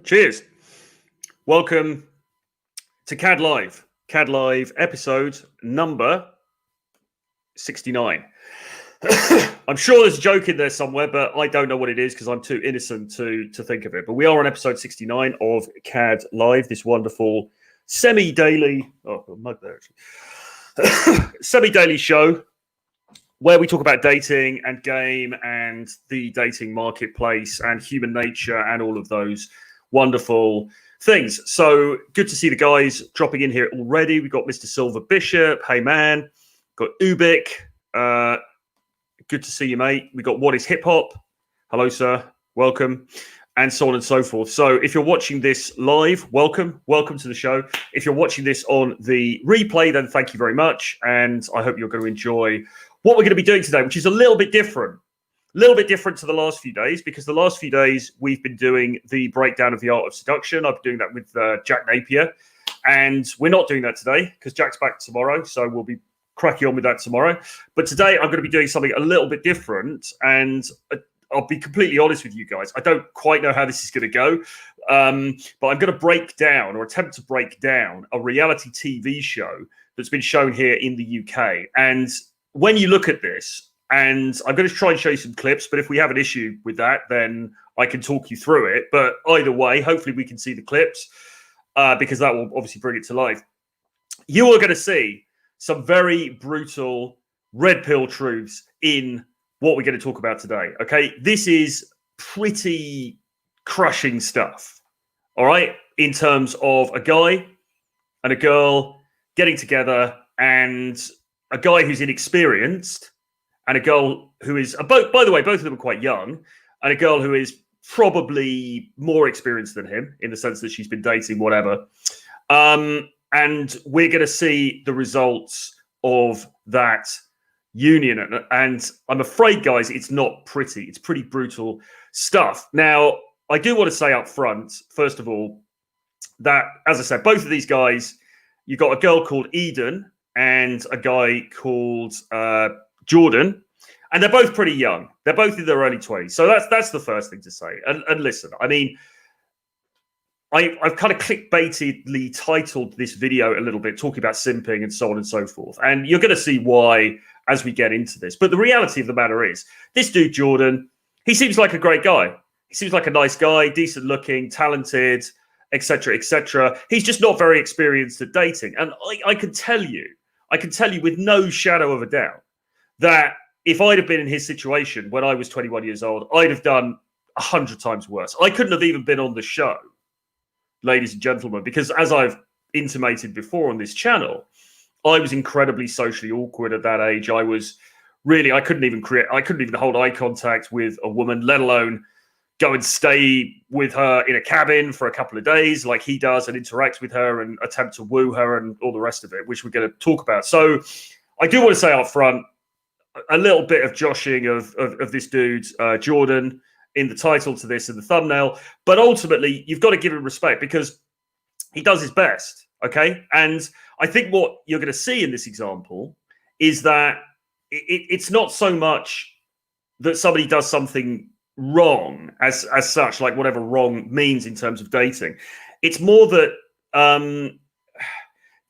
Cheers. Welcome to CAD Live. CAD Live episode number 69. I'm sure there's a joke in there somewhere, but I don't know what it is because I'm too innocent to think of it. But we are on episode 69 of CAD Live, this wonderful semi-daily, semi-daily show where we talk about dating and game and the dating marketplace and human nature and all of those wonderful things. So good to see the guys dropping in here already. We've got Mr. Silver Bishop. Hey, man. Got Ubik. Good to see you, mate. We got What is Hip Hop? Hello, sir. Welcome. And so on and so forth. So if you're watching this live, welcome. Welcome to the show. If you're watching this on the replay, then thank you very much. And I hope you're going to enjoy what we're going to be doing today, which is a little bit different to the last few days, because the last few days we've been doing the breakdown of the art of seduction. I've been doing that with Jack Napier, and we're not doing that today because Jack's back tomorrow. So we'll be cracking on with that tomorrow. But today I'm going to be doing something a little bit different, and I'll be completely honest with you guys. I don't quite know how this is going to go, but I'm going to break down or attempt to break down a reality TV show that's been shown here in the UK. And when you look at this, and I'm going to try and show you some clips, but if we have an issue with that, then I can talk you through it. But either way, hopefully we can see the clips because that will obviously bring it to life. You are going to see some very brutal red pill truths in what we're going to talk about today. Okay, this is pretty crushing stuff. All right, in terms of a guy and a girl getting together, and a guy who's inexperienced and a girl who is both, by the way, both of them are quite young, and a girl who is probably more experienced than him in the sense that she's been dating, whatever. And we're going to see the results of that union. And I'm afraid, guys, it's not pretty. It's pretty brutal stuff. Now, I do want to say up front, first of all, that, as I said, both of these guys, you've got a girl called Eden and a guy called Jordan, and they're both pretty young. They're both in their early 20s. So that's the first thing to say. And listen, I mean, I've kind of clickbaitedly titled this video a little bit, talking about simping and so on and so forth. And you're going to see why as we get into this. But the reality of the matter is, this dude, Jordan, he seems like a great guy. He seems like a nice guy, decent looking, talented, etc., etc. He's just not very experienced at dating. And I can tell you with no shadow of a doubt that if I'd have been in his situation when I was 21 years old, I'd have done 100 times worse. I couldn't have even been on the show, ladies and gentlemen, because as I've intimated before on this channel, I was incredibly socially awkward at that age. I couldn't even hold eye contact with a woman, let alone go and stay with her in a cabin for a couple of days like he does and interact with her and attempt to woo her and all the rest of it, which we're going to talk about. So I do want to say up front, a little bit of joshing of this dude, Jordan, in the title to this and the thumbnail. But ultimately, you've got to give him respect because he does his best, okay? And I think what you're going to see in this example is that it's not so much that somebody does something wrong as such, like whatever wrong means in terms of dating. It's more that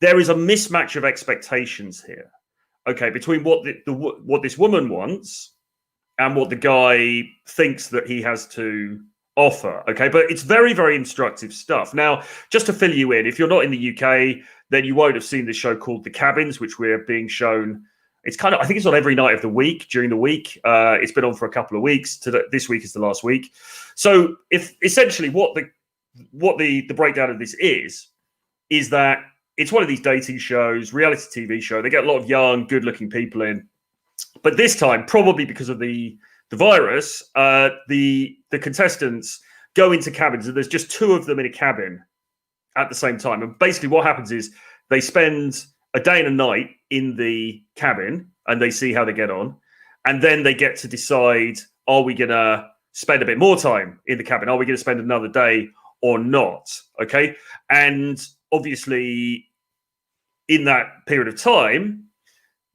there is a mismatch of expectations here, okay, between what this woman wants and what the guy thinks that he has to offer, okay? But it's very, very instructive stuff. Now, just to fill you in, if you're not in the UK, then you won't have seen this show called The CABINS, which we're being shown. It's kind of, I think it's on every night of the week, during the week. It's been on for a couple of weeks. This week is the last week. So if essentially what the breakdown of this is that it's one of these dating shows, reality TV show. They get a lot of young, good-looking people in. But this time, probably because of the virus, the contestants go into cabins, and there's just two of them in a cabin at the same time. And basically what happens is they spend a day and a night in the cabin and they see how they get on. And then they get to decide, are we going to spend a bit more time in the cabin? Are we going to spend another day or not? Okay. And obviously in that period of time,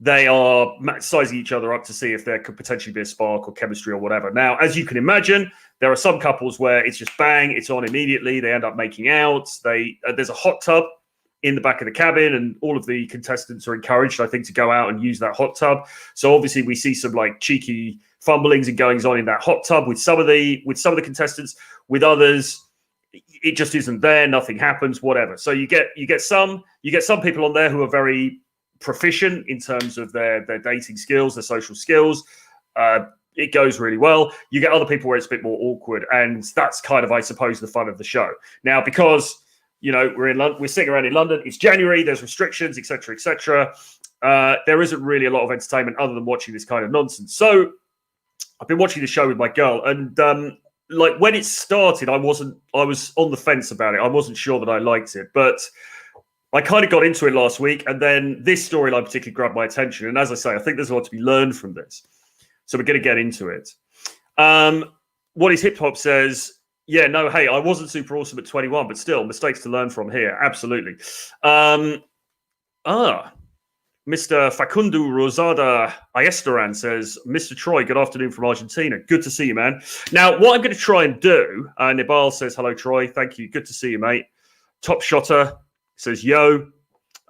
they are sizing each other up to see if there could potentially be a spark or chemistry or whatever. Now, as you can imagine, there are some couples where it's just bang, it's on immediately. They end up making out. There's a hot tub in the back of the cabin, and all of the contestants are encouraged, I think, to go out and use that hot tub. So obviously, we see some like cheeky fumblings and goings on in that hot tub with some of the contestants. With others, it just isn't there. Nothing happens. Whatever. So you get some people on there who are very proficient in terms of their dating skills, their social skills. It goes really well. You get other people where it's a bit more awkward, and that's kind of, I suppose, the fun of the show. Now, because we're sitting around in London, it's January, there's restrictions, etc., etc. There isn't really a lot of entertainment other than watching this kind of nonsense. So I've been watching the show with my girl, and like when it started, I was on the fence about it. I wasn't sure that I liked it, but I kind of got into it last week, and then this storyline particularly grabbed my attention. And as I say, I think there's a lot to be learned from this. So we're going to get into it. What is Hip Hop says, yeah, no, hey, I wasn't super awesome at 21, but still, mistakes to learn from here. Absolutely. Mr. Facundo Rosada Ayestaran says, Mr. Troy, good afternoon from Argentina. Good to see you, man. Now, what I'm going to try and do, Nibal says, hello, Troy. Thank you. Good to see you, mate. Top Shotter says, yo.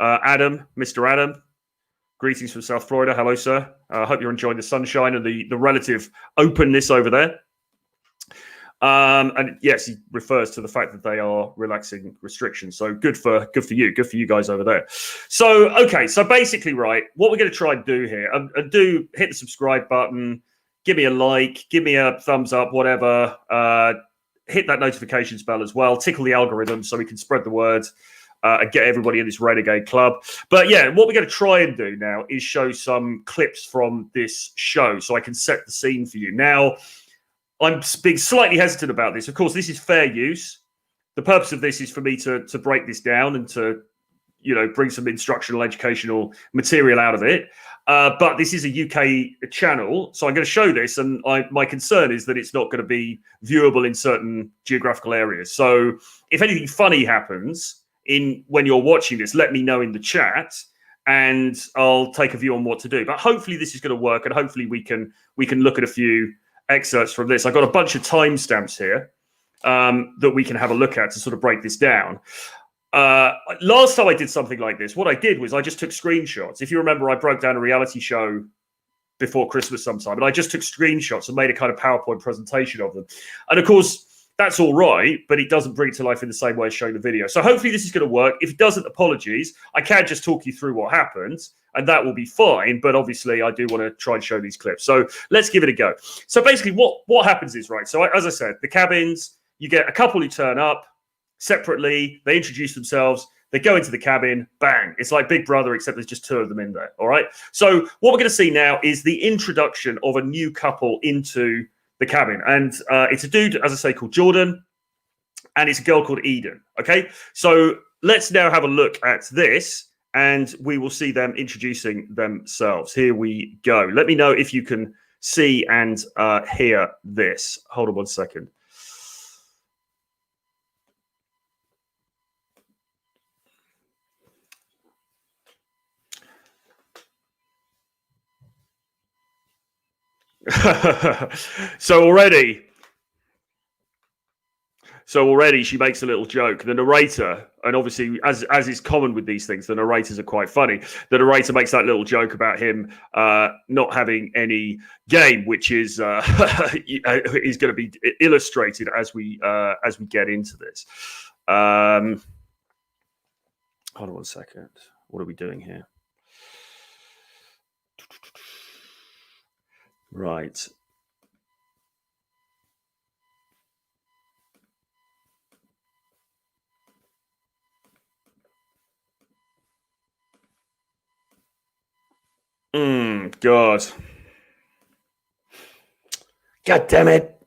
Adam, Mr. Adam, greetings from South Florida. Hello, sir. I hope you're enjoying the sunshine and the relative openness over there. And yes, he refers to the fact that they are relaxing restrictions. So good for you guys over there. So, okay. So basically, right, what we're going to try and do here, and do hit the subscribe button, give me a like, give me a thumbs up, whatever. Hit that notifications bell as well. Tickle the algorithm so we can spread the word and get everybody in this renegade club. But yeah, what we're going to try and do now is show some clips from this show so I can set the scene for you. Now, I'm being slightly hesitant about this. Of course, this is fair use. The purpose of this is for me to break this down and to, bring some instructional, educational material out of it. But this is a UK channel, so I'm going to show this, and my concern is that it's not going to be viewable in certain geographical areas. So if anything funny happens when you're watching this, let me know in the chat, and I'll take a view on what to do. But hopefully this is going to work, and hopefully we can look at a few excerpts from this. I've got a bunch of timestamps here that we can have a look at to sort of break this down. Last time I did something like this, what I did was I just took screenshots. If you remember, I broke down a reality show before Christmas sometime, and I just took screenshots and made a kind of PowerPoint presentation of them. And of course, that's all right, but it doesn't bring it to life in the same way as showing the video. So hopefully this is going to work. If it doesn't, apologies. I can just talk you through what happens, and that will be fine. But obviously, I do want to try and show these clips. So let's give it a go. So basically, what happens is, right, so as I said, the cabins, you get a couple who turn up separately. They introduce themselves. They go into the cabin. Bang. It's like Big Brother, except there's just two of them in there. All right. So what we're going to see now is the introduction of a new couple into the cabin. And it's a dude, as I say, called Jordan, and it's a girl called Eden. Okay. So let's now have a look at this, and we will see them introducing themselves. Here we go. Let me know if you can see and hear this. Hold on one second. So already she makes a little joke. The narrator, and obviously as is common with these things, the narrators are quite funny. The narrator makes that little joke about him not having any game, which is going to be illustrated as we get into this. Hold on one second. What are we doing here? Right. God. God damn it.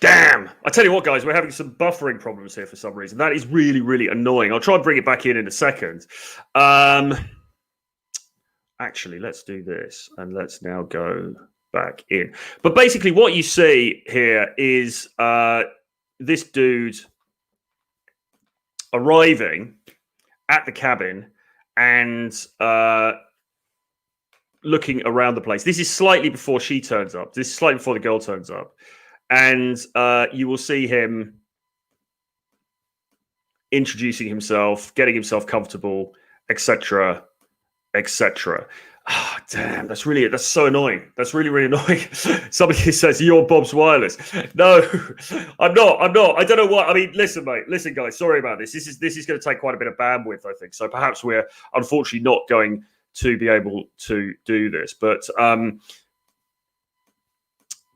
Damn. I tell you what, guys, we're having some buffering problems here for some reason. That is really, really annoying. I'll try and bring it back in a second. Actually, let's do this, and let's now go back in. But basically what you see here is this dude arriving, at the cabin and looking around the place. This is slightly before she turns up. This is slightly before the girl turns up. And you will see him introducing himself, getting himself comfortable, etc., etc. Oh, damn, that's so annoying. That's really, really annoying. Somebody says, you're Bob's Wireless. No, I'm not. I don't know what. I mean, listen, mate. Listen, guys. Sorry about this. This is going to take quite a bit of bandwidth, I think. So perhaps we're unfortunately not going to be able to do this. But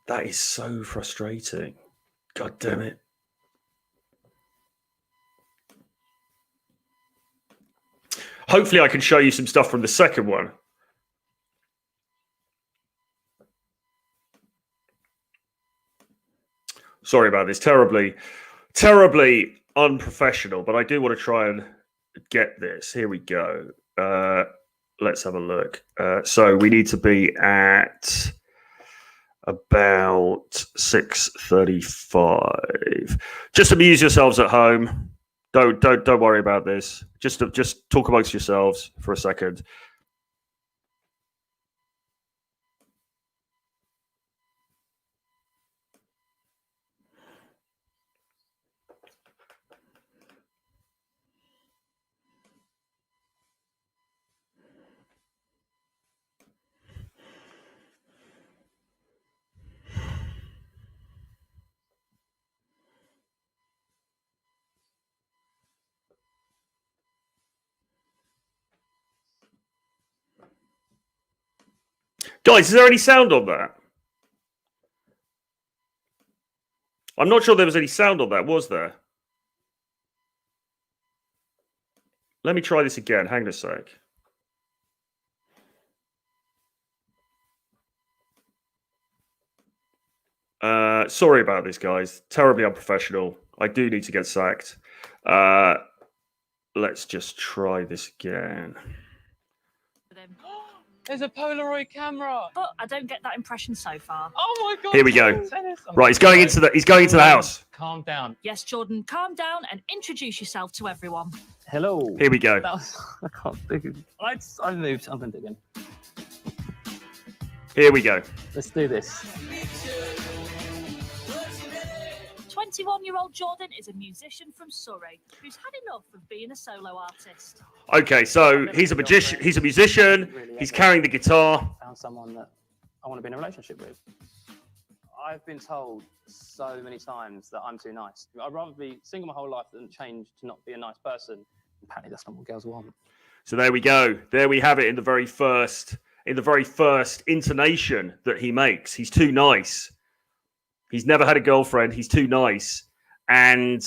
that is so frustrating. God damn it. Hopefully I can show you some stuff from the second one. Sorry about this. Terribly unprofessional, but I do want to try and get this. Here we go. Let's have a look. So we need to be at about 6:35. Just amuse yourselves at home. Don't worry about this. Just talk amongst yourselves for a second. Guys, is there any sound on that? I'm not sure there was any sound on that, was there? Let me try this again. Hang on a sec. Sorry about this, guys. Terribly unprofessional. I do need to get sacked. Let's just try this again. There's a Polaroid camera. But I don't get that impression so far. Oh my god. Here we go. Right, he's going into the house. Calm down. Yes, Jordan, calm down and introduce yourself to everyone. Hello. Here we go. I can't think. I moved. I'm gonna dig in. Here we go. Let's do this. 21-year-old Jordan is a musician from Surrey who's had enough of being a solo artist. Okay, so he's a magician. He's a musician. He's carrying the guitar. Found someone that I want to be in a relationship with. I've been told so many times that I'm too nice. I'd rather be single my whole life than change to not be a nice person. Apparently, that's not what girls want. So there we go. There we have it in the very first intonation that he makes. He's too nice. He's never had a girlfriend. He's too nice. And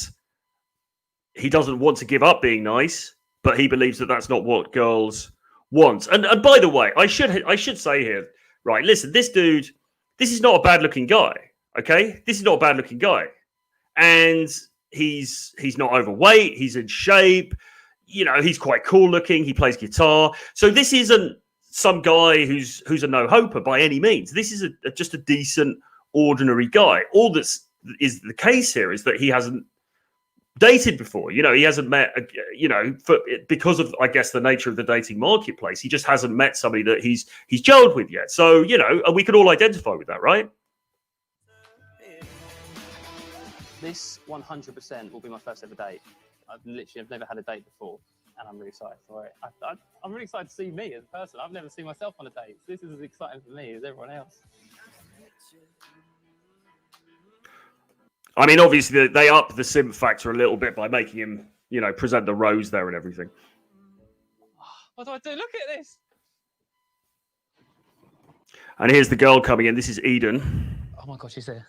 he doesn't want to give up being nice, but he believes that that's not what girls want. And by the way, I should say here, right, listen, this dude, this is not a bad-looking guy, okay? This is not a bad-looking guy. And he's not overweight. He's in shape. You know, he's quite cool-looking. He plays guitar. So this isn't some guy who's a no-hoper by any means. This is just a decent, ordinary guy. All that's is the case here is that he hasn't dated before. You know, he hasn't met, because of, I guess, the nature of the dating marketplace, he just hasn't met somebody that he's gelled with yet. So, you know, and we could all identify with that, right? This 100% will be my first ever date. I've never had a date before, and I'm really excited for it. I'm really excited to see me as a person. I've never seen myself on a date. This is as exciting for me as everyone else. I mean, obviously, they up the simp factor a little bit by making him, you know, present the rose there and everything. What do I do? Look at this. And here's the girl coming in. This is Eden. Oh my God, she's there.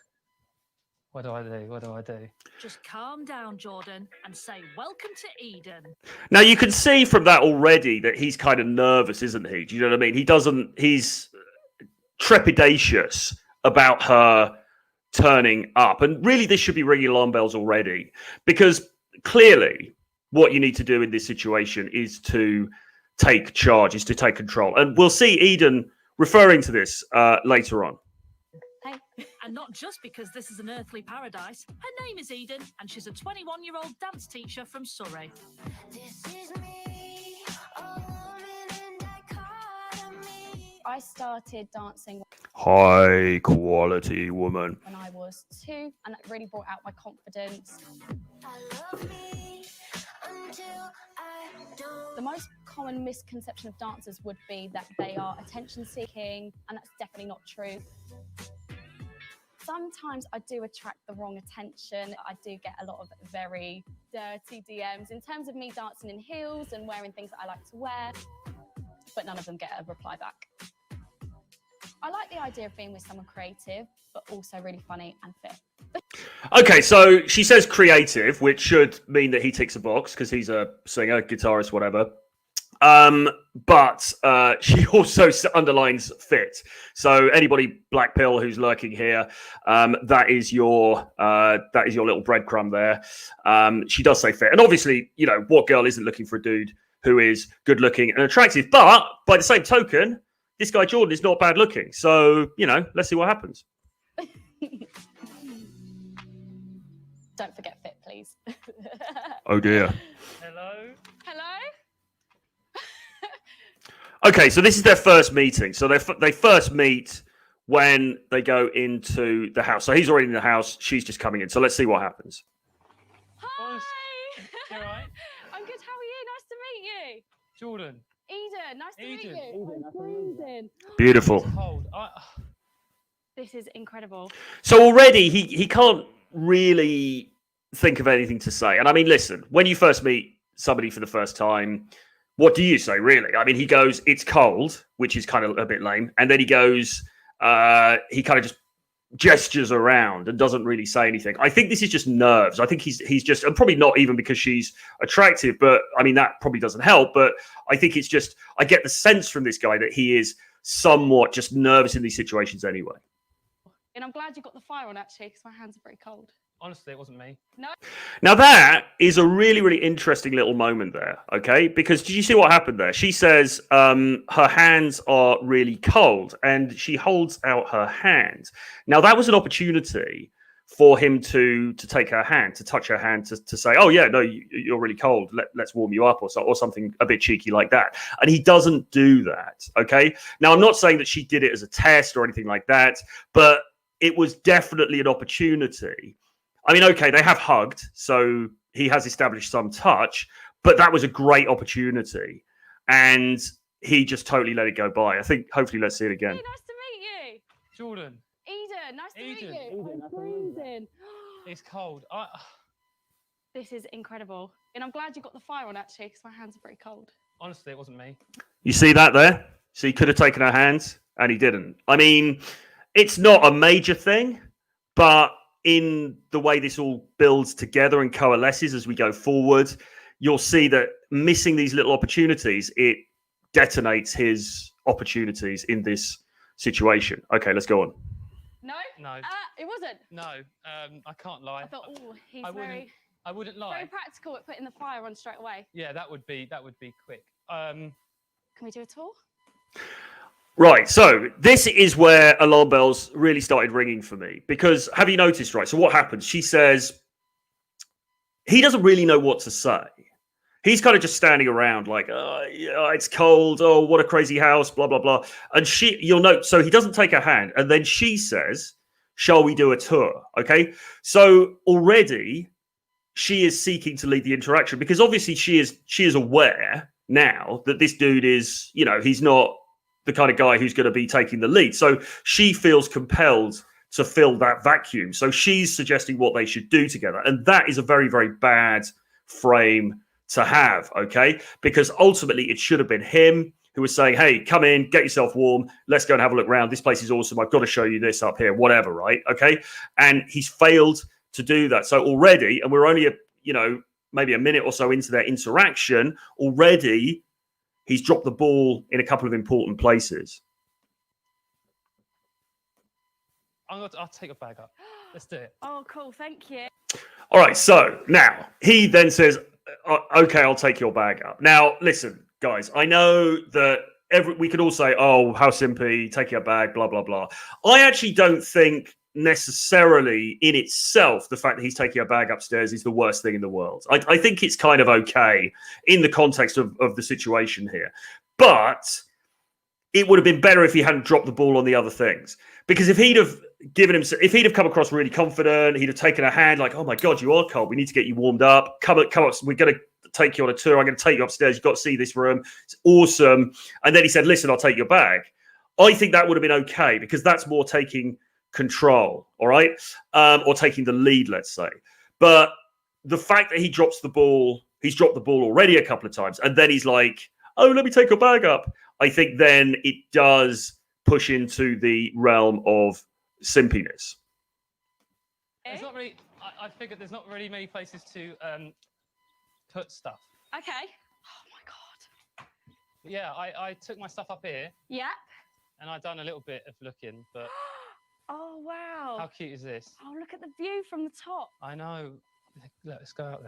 What do I do? What do I do? Just calm down, Jordan, and say, welcome to Eden. Now, you can see from that already that he's kind of nervous, isn't he? Do you know what I mean? He's trepidatious about her turning up. And really, this should be ringing alarm bells already, because clearly what you need to do in this situation is to take charge, is to take control. And we'll see Eden referring to this later on. Hey. And not just because this is an earthly paradise. Her name is Eden, and she's a 21-year-old dance teacher from Surrey. This is me, a woman in dichotomy. I started dancing High quality woman. when I was 2, and that really brought out my confidence. I love me until I don't. The most common misconception of dancers would be that they are attention seeking, and that's definitely not true. Sometimes I do attract the wrong attention. I do get a lot of very dirty DMs in terms of me dancing in heels and wearing things that I like to wear, but none of them get a reply back. I like the idea of being with someone creative, but also really funny and fit. Okay, so she says creative, which should mean that he ticks a box because he's a singer, guitarist, whatever. But she also underlines fit. So anybody black pill who's lurking here, that is your little breadcrumb there. She does say fit, and obviously, you know, what girl isn't looking for a dude who is good looking and attractive? But by the same token, this guy Jordan is not bad looking. So, you know, let's see what happens. Don't forget fit, please. Oh dear. Hello. Hello? Okay, so this is their first meeting. So they first meet when they go into the house. So he's already in the house. She's just coming in. So let's see what happens. Hi! You all right? I'm good, how are you? Nice to meet you. Jordan. Eden, nice to meet Eden. you. I'm freezing. Beautiful. It's cold. This is incredible. So already he can't really think of anything to say. And I mean, listen, when you first meet somebody for the first time, what do you say, really? I mean, he goes, it's cold, which is kind of a bit lame. And then he goes, he kind of just gestures around and doesn't really say anything. I think this is just nerves. I think he's just, and probably not even because she's attractive, but I mean, that probably doesn't help. But I think it's just, I get the sense from this guy that he is somewhat just nervous in these situations anyway. And I'm glad you got the fire on, actually, because my hands are very cold. Honestly, it wasn't me. No? Now that is a really, really interesting little moment there, okay? Because did you see what happened there? She says her hands are really cold and she holds out her hand. Now that was an opportunity for him to take her hand, to touch her hand, to say, oh yeah, no, you're really cold. Let's warm you up or something a bit cheeky like that. And he doesn't do that, okay? Now I'm not saying that she did it as a test or anything like that, but it was definitely an opportunity. I mean, okay, they have hugged, so he has established some touch, but that was a great opportunity. And he just totally let it go by. I think, hopefully, let's see it again. Hey, nice to meet you. Jordan. Eden, nice to meet Eden. you. Eden, I'm freezing. It's cold. This is incredible. And I'm glad you got the fire on, actually, because my hands are very cold. Honestly, it wasn't me. You see that there? So he could have taken her hand, and he didn't. I mean, it's not a major thing, but in the way this all builds together and coalesces as we go forward, you'll see that missing these little opportunities, it detonates his opportunities in this situation. Okay, let's go on. No? No. It wasn't. No. I can't lie. I thought, oh, he's I wouldn't lie. very practical at putting the fire on straight away. Yeah, that would be quick. Can we do a tour? Right, so this is where alarm bells really started ringing for me, because have you noticed, right? So what happens? She says he doesn't really know what to say. He's kind of just standing around like, yeah, it's cold. Oh, what a crazy house, blah, blah, blah. And you'll note, so he doesn't take her hand. And then she says, shall we do a tour? Okay, so already she is seeking to lead the interaction, because obviously she is aware now that this dude is, you know, he's not the kind of guy who's going to be taking the lead. So she feels compelled to fill that vacuum. So she's suggesting what they should do together. And that is a very, very bad frame to have, okay? Because ultimately it should have been him who was saying, hey, come in, get yourself warm. Let's go and have a look around. This place is awesome. I've got to show you this up here, whatever, right? Okay. And he's failed to do that. So already, and we're only, maybe a minute or so into their interaction, already he's dropped the ball in a couple of important places. I'll take your bag up. Let's do it. Oh, cool. Thank you. All right. So now he then says, okay, I'll take your bag up. Now, listen, guys, I know that we could all say, oh, how simpy, taking a bag, blah, blah, blah. I actually don't think necessarily in itself the fact that he's taking a bag upstairs is the worst thing in the world. I think it's kind of okay in the context of the situation here. But it would have been better if he hadn't dropped the ball on the other things. Because if he'd have come across really confident, he'd have taken a hand like, oh my God, you are cold. We need to get you warmed up. Come up. We're going to take you on a tour. I'm going to take you upstairs. You've got to see this room. It's awesome. And then he said, listen, I'll take your bag. I think that would have been okay because that's more taking control, all right? Or taking the lead, let's say. But the fact that he's dropped the ball already a couple of times, and then he's like, oh, let me take your bag up. I think then it does push into the realm of simpiness. There's not really, I figured there's not really many places to put stuff. Okay. Oh my God. Yeah, I took my stuff up here. Yeah. And I've done a little bit of looking, but Oh, wow. how cute is this? Oh, look at the view from the top. I know. Let's go out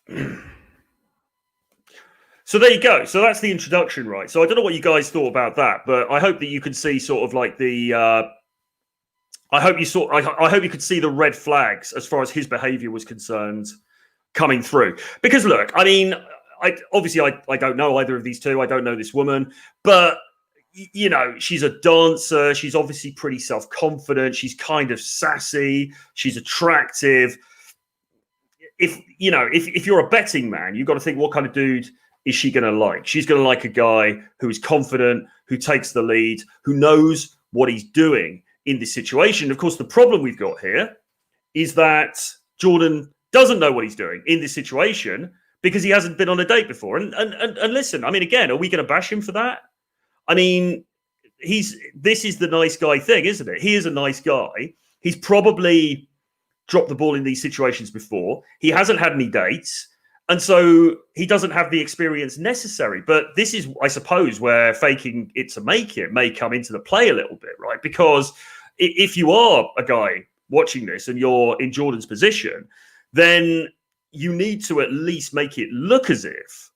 there. So there you go. So that's the introduction, right? So I don't know what you guys thought about that, but I hope that you can see sort of like the. I hope you could see the red flags as far as his behaviour was concerned coming through. Because look, I mean, I don't know either of these two. I don't know this woman, but you know, she's a dancer. She's obviously pretty self-confident. She's kind of sassy. She's attractive. If you're a betting man, you've got to think, what kind of dude is she going to like? She's going to like a guy who is confident, who takes the lead, who knows what he's doing in this situation. Of course, the problem we've got here is that Jordan doesn't know what he's doing in this situation because he hasn't been on a date before. And listen, I mean, again, are we going to bash him for that? I mean, this is the nice guy thing, isn't it? He is a nice guy. He's probably dropped the ball in these situations before. He hasn't had any dates. And so he doesn't have the experience necessary. But this is, I suppose, where faking it to make it may come into the play a little bit, right? Because if you are a guy watching this and you're in Jordan's position, then you need to at least make it look as if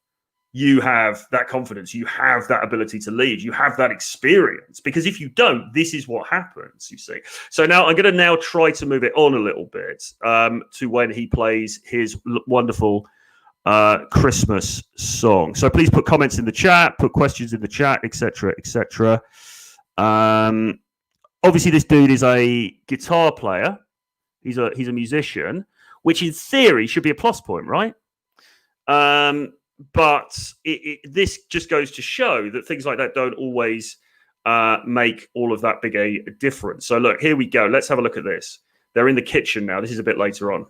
you have that confidence, you have that ability to lead, you have that experience. Because if you don't, this is what happens, you see. So now I'm going to try to move it on a little bit to when he plays his wonderful Christmas song. So please put comments in the chat, put questions in the chat, etc., etc. Obviously, this dude is a guitar player. He's a musician, which in theory should be a plus point, right? But this just goes to show that things like that don't always make all of that big a difference. So look, here we go. Let's have a look at this. They're in the kitchen now. This is a bit later on.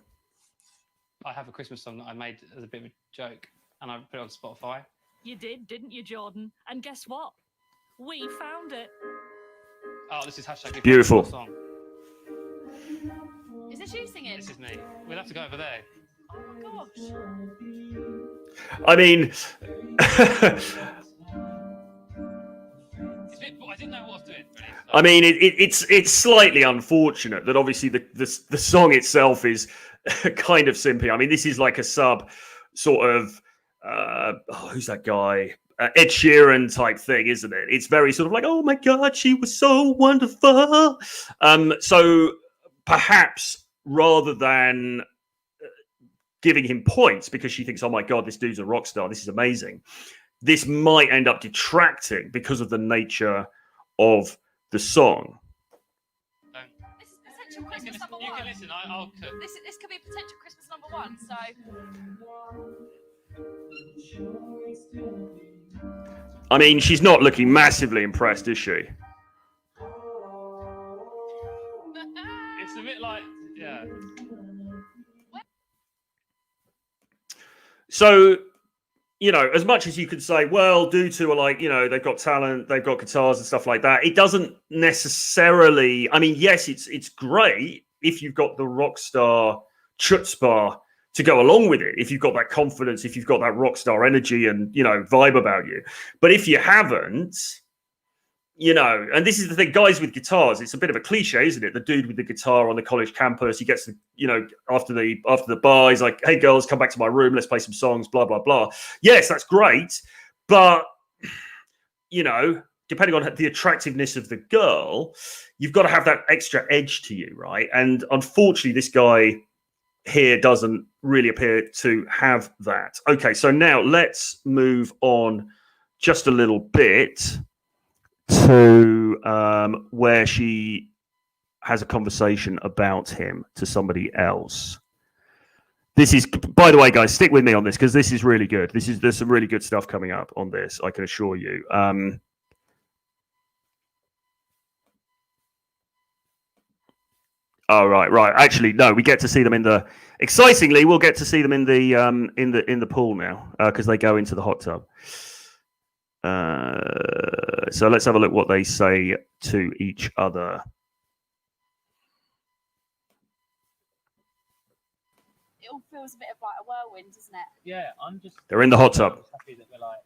I have a Christmas song that I made as a bit of a joke, and I put it on Spotify. You did, didn't you, Jordan? And guess what? We found it. Oh, this is hashtag Beautiful song. Is this you singing? This is me. We'll have to go over there. Oh my gosh. I mean, I didn't know what I was doing. Really. I mean, it's slightly unfortunate that obviously the song itself is kind of simpy. I mean, this is like a sub sort of who's that guy? Ed Sheeran type thing, isn't it? It's very sort of like, oh my God, she was so wonderful. So perhaps rather than giving him points because she thinks, oh my God, this dude's a rock star, this is amazing, this might end up detracting because of the nature of the song. This is potential Christmas number You one. can listen. I'll cook. This could be potential Christmas number one. So I mean, she's not looking massively impressed, is she? It's a bit like, yeah. So, you know, as much as you could say, well, due to like, you know, they've got talent, they've got guitars and stuff like that, it doesn't necessarily, I mean, yes, it's great if you've got the rock star chutzpah to go along with it, if you've got that confidence, if you've got that rock star energy and, you know, vibe about you. But if you haven't, you know, and this is the thing, guys with guitars, it's a bit of a cliche, isn't it? The dude with the guitar on the college campus, he gets the, you know, after the bar, he's like, hey girls, come back to my room, let's play some songs, blah, blah, blah. Yes, that's great. But, you know, depending on the attractiveness of the girl, you've got to have that extra edge to you, right? And unfortunately, this guy here doesn't really appear to have that. Okay, so now let's move on just a little bit to where she has a conversation about him to somebody else. This is, by the way, guys, stick with me on this because this is really good. There's some really good stuff coming up on this, I can assure you. Oh, right. Actually, no, we get to see them in the. Excitingly, we'll get to see them in the pool now because they go into the hot tub. So let's have a look what they say to each other. It all feels a bit of like a whirlwind, doesn't it? Yeah, I'm just. They're in the hot tub. I'm just happy that we're like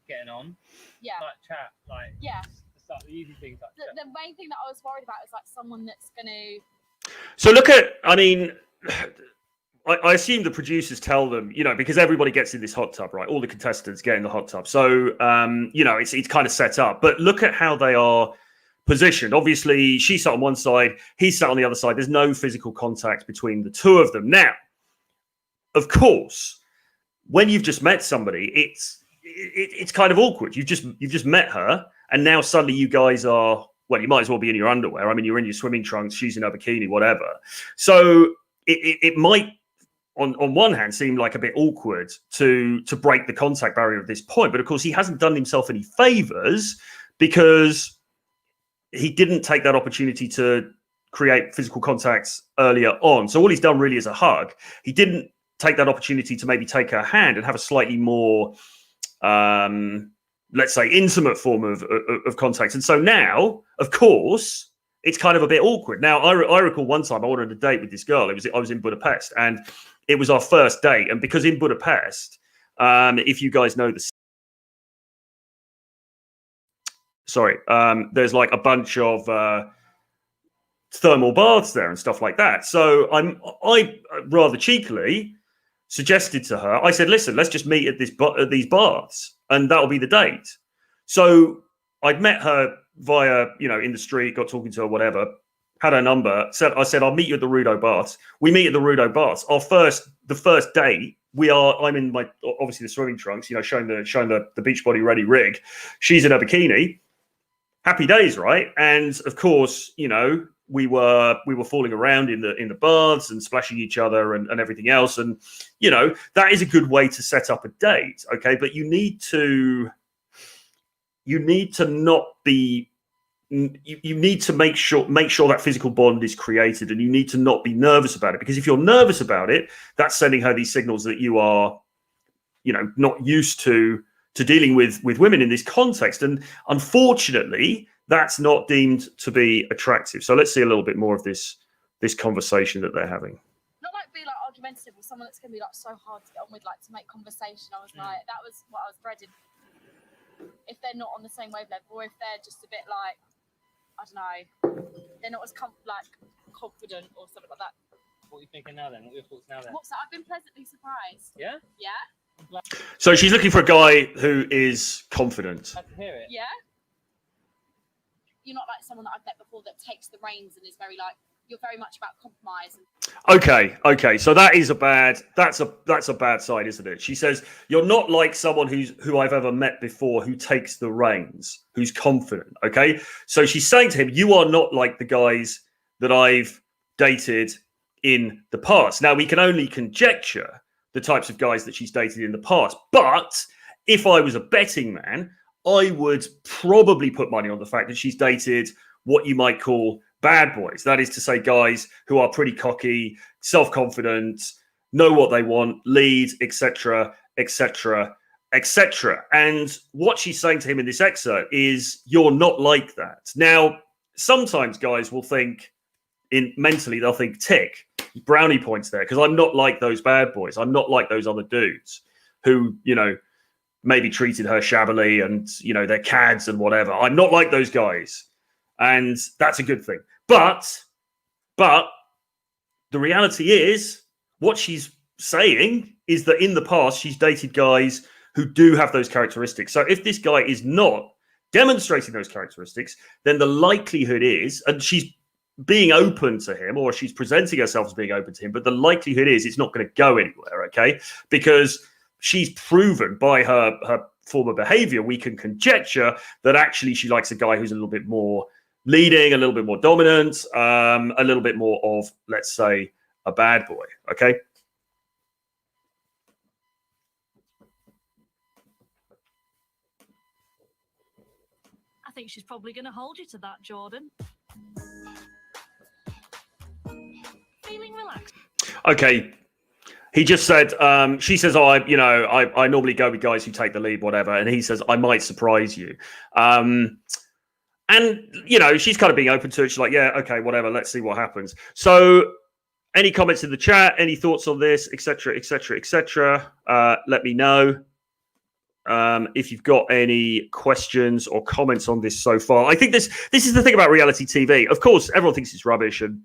getting on. Yeah. Like chat, like Yeah. Start the easy things. Like The main thing that I was worried about is like someone that's going to. So look at, I mean, I assume the producers tell them, you know, because everybody gets in this hot tub, right? All the contestants get in the hot tub. So, you know, it's kind of set up. But look at how they are positioned. Obviously, she sat on one side, he sat on the other side. There's no physical contact between the two of them. Now, of course, when you've just met somebody, it's kind of awkward. You've just met her, and now suddenly you guys are, well, you might as well be in your underwear. I mean, you're in your swimming trunks, she's in her bikini, whatever. So it might, on one hand, seem like a bit awkward to break the contact barrier at this point. But of course, he hasn't done himself any favors because he didn't take that opportunity to create physical contacts earlier on. So all he's done really is a hug. He didn't take that opportunity to maybe take her hand and have a slightly more, let's say, intimate form of contact. And so now, of course, it's kind of a bit awkward. Now, I recall one time I wanted a date with this girl. I was in Budapest, and it was our first date. And because in Budapest, if you guys know there's like a bunch of thermal baths there and stuff like that. So I rather cheekily suggested to her, I said, listen, let's just meet at these baths, and that'll be the date. So I'd met her via, you know, in the street, got talking to her, whatever, had her number, I said, I'll meet you at the Rudo baths. We meet at the Rudo baths. The first date, I'm in my, obviously the swimming trunks, you know, showing the Beachbody Ready rig. She's in her bikini. Happy days, right? And of course, you know, we were fooling around in the baths and splashing each other and everything else. And, you know, that is a good way to set up a date. Okay. But you need to not be, you need to make sure that physical bond is created, and you need to not be nervous about it, because if you're nervous about it, that's sending her these signals that you are, you know, not used to dealing with women in this context. And unfortunately, that's not deemed to be attractive. So let's see a little bit more of this conversation that they're having. Not like be like argumentative with someone that's going to be like so hard to get on with, like to make conversation. I was like, that was what I was dreading. If they're not on the same wavelength, or if they're just a bit like, I don't know, they're not as confident or something like that. What are you thinking now then? What are your thoughts now then? What's that? I've been pleasantly surprised. Yeah? Yeah? So she's looking for a guy who is confident. Glad to hear it. Yeah? You're not like someone that I've met before that takes the reins and is very like, you're very much about compromise. Okay. So that's a bad side, isn't it? She says, you're not like someone who I've ever met before who takes the reins, who's confident. Okay. So she's saying to him, you are not like the guys that I've dated in the past. Now we can only conjecture the types of guys that she's dated in the past. But if I was a betting man, I would probably put money on the fact that she's dated what you might call bad boys. That is to say, guys who are pretty cocky, self-confident, know what they want, lead, etc., etc., etc. And what she's saying to him in this excerpt is, you're not like that. Now, sometimes guys will think, mentally, they'll think, tick, brownie points there, because I'm not like those bad boys. I'm not like those other dudes who, you know, maybe treated her shabbily and, you know, they're cads and whatever. I'm not like those guys. And that's a good thing. But the reality is what she's saying is that in the past, she's dated guys who do have those characteristics. So if this guy is not demonstrating those characteristics, then the likelihood is, and she's being open to him, or she's presenting herself as being open to him, but the likelihood is it's not going to go anywhere, okay? Because she's proven by her former behavior, we can conjecture that actually she likes a guy who's a little bit more leading, a little bit more dominant, a little bit more of, let's say, a bad boy, okay? I think she's probably going to hold you to that, Jordan. Feeling relaxed. Okay. He just said, she says, oh, I normally go with guys who take the lead, whatever. And he says, I might surprise you. And, you know, she's kind of being open to it. She's like, yeah, okay, whatever. Let's see what happens. So any comments in the chat, any thoughts on this, etc., etc., etc., let me know. If you've got any questions or comments on this so far. I think this is the thing about reality TV. Of course, everyone thinks it's rubbish, and,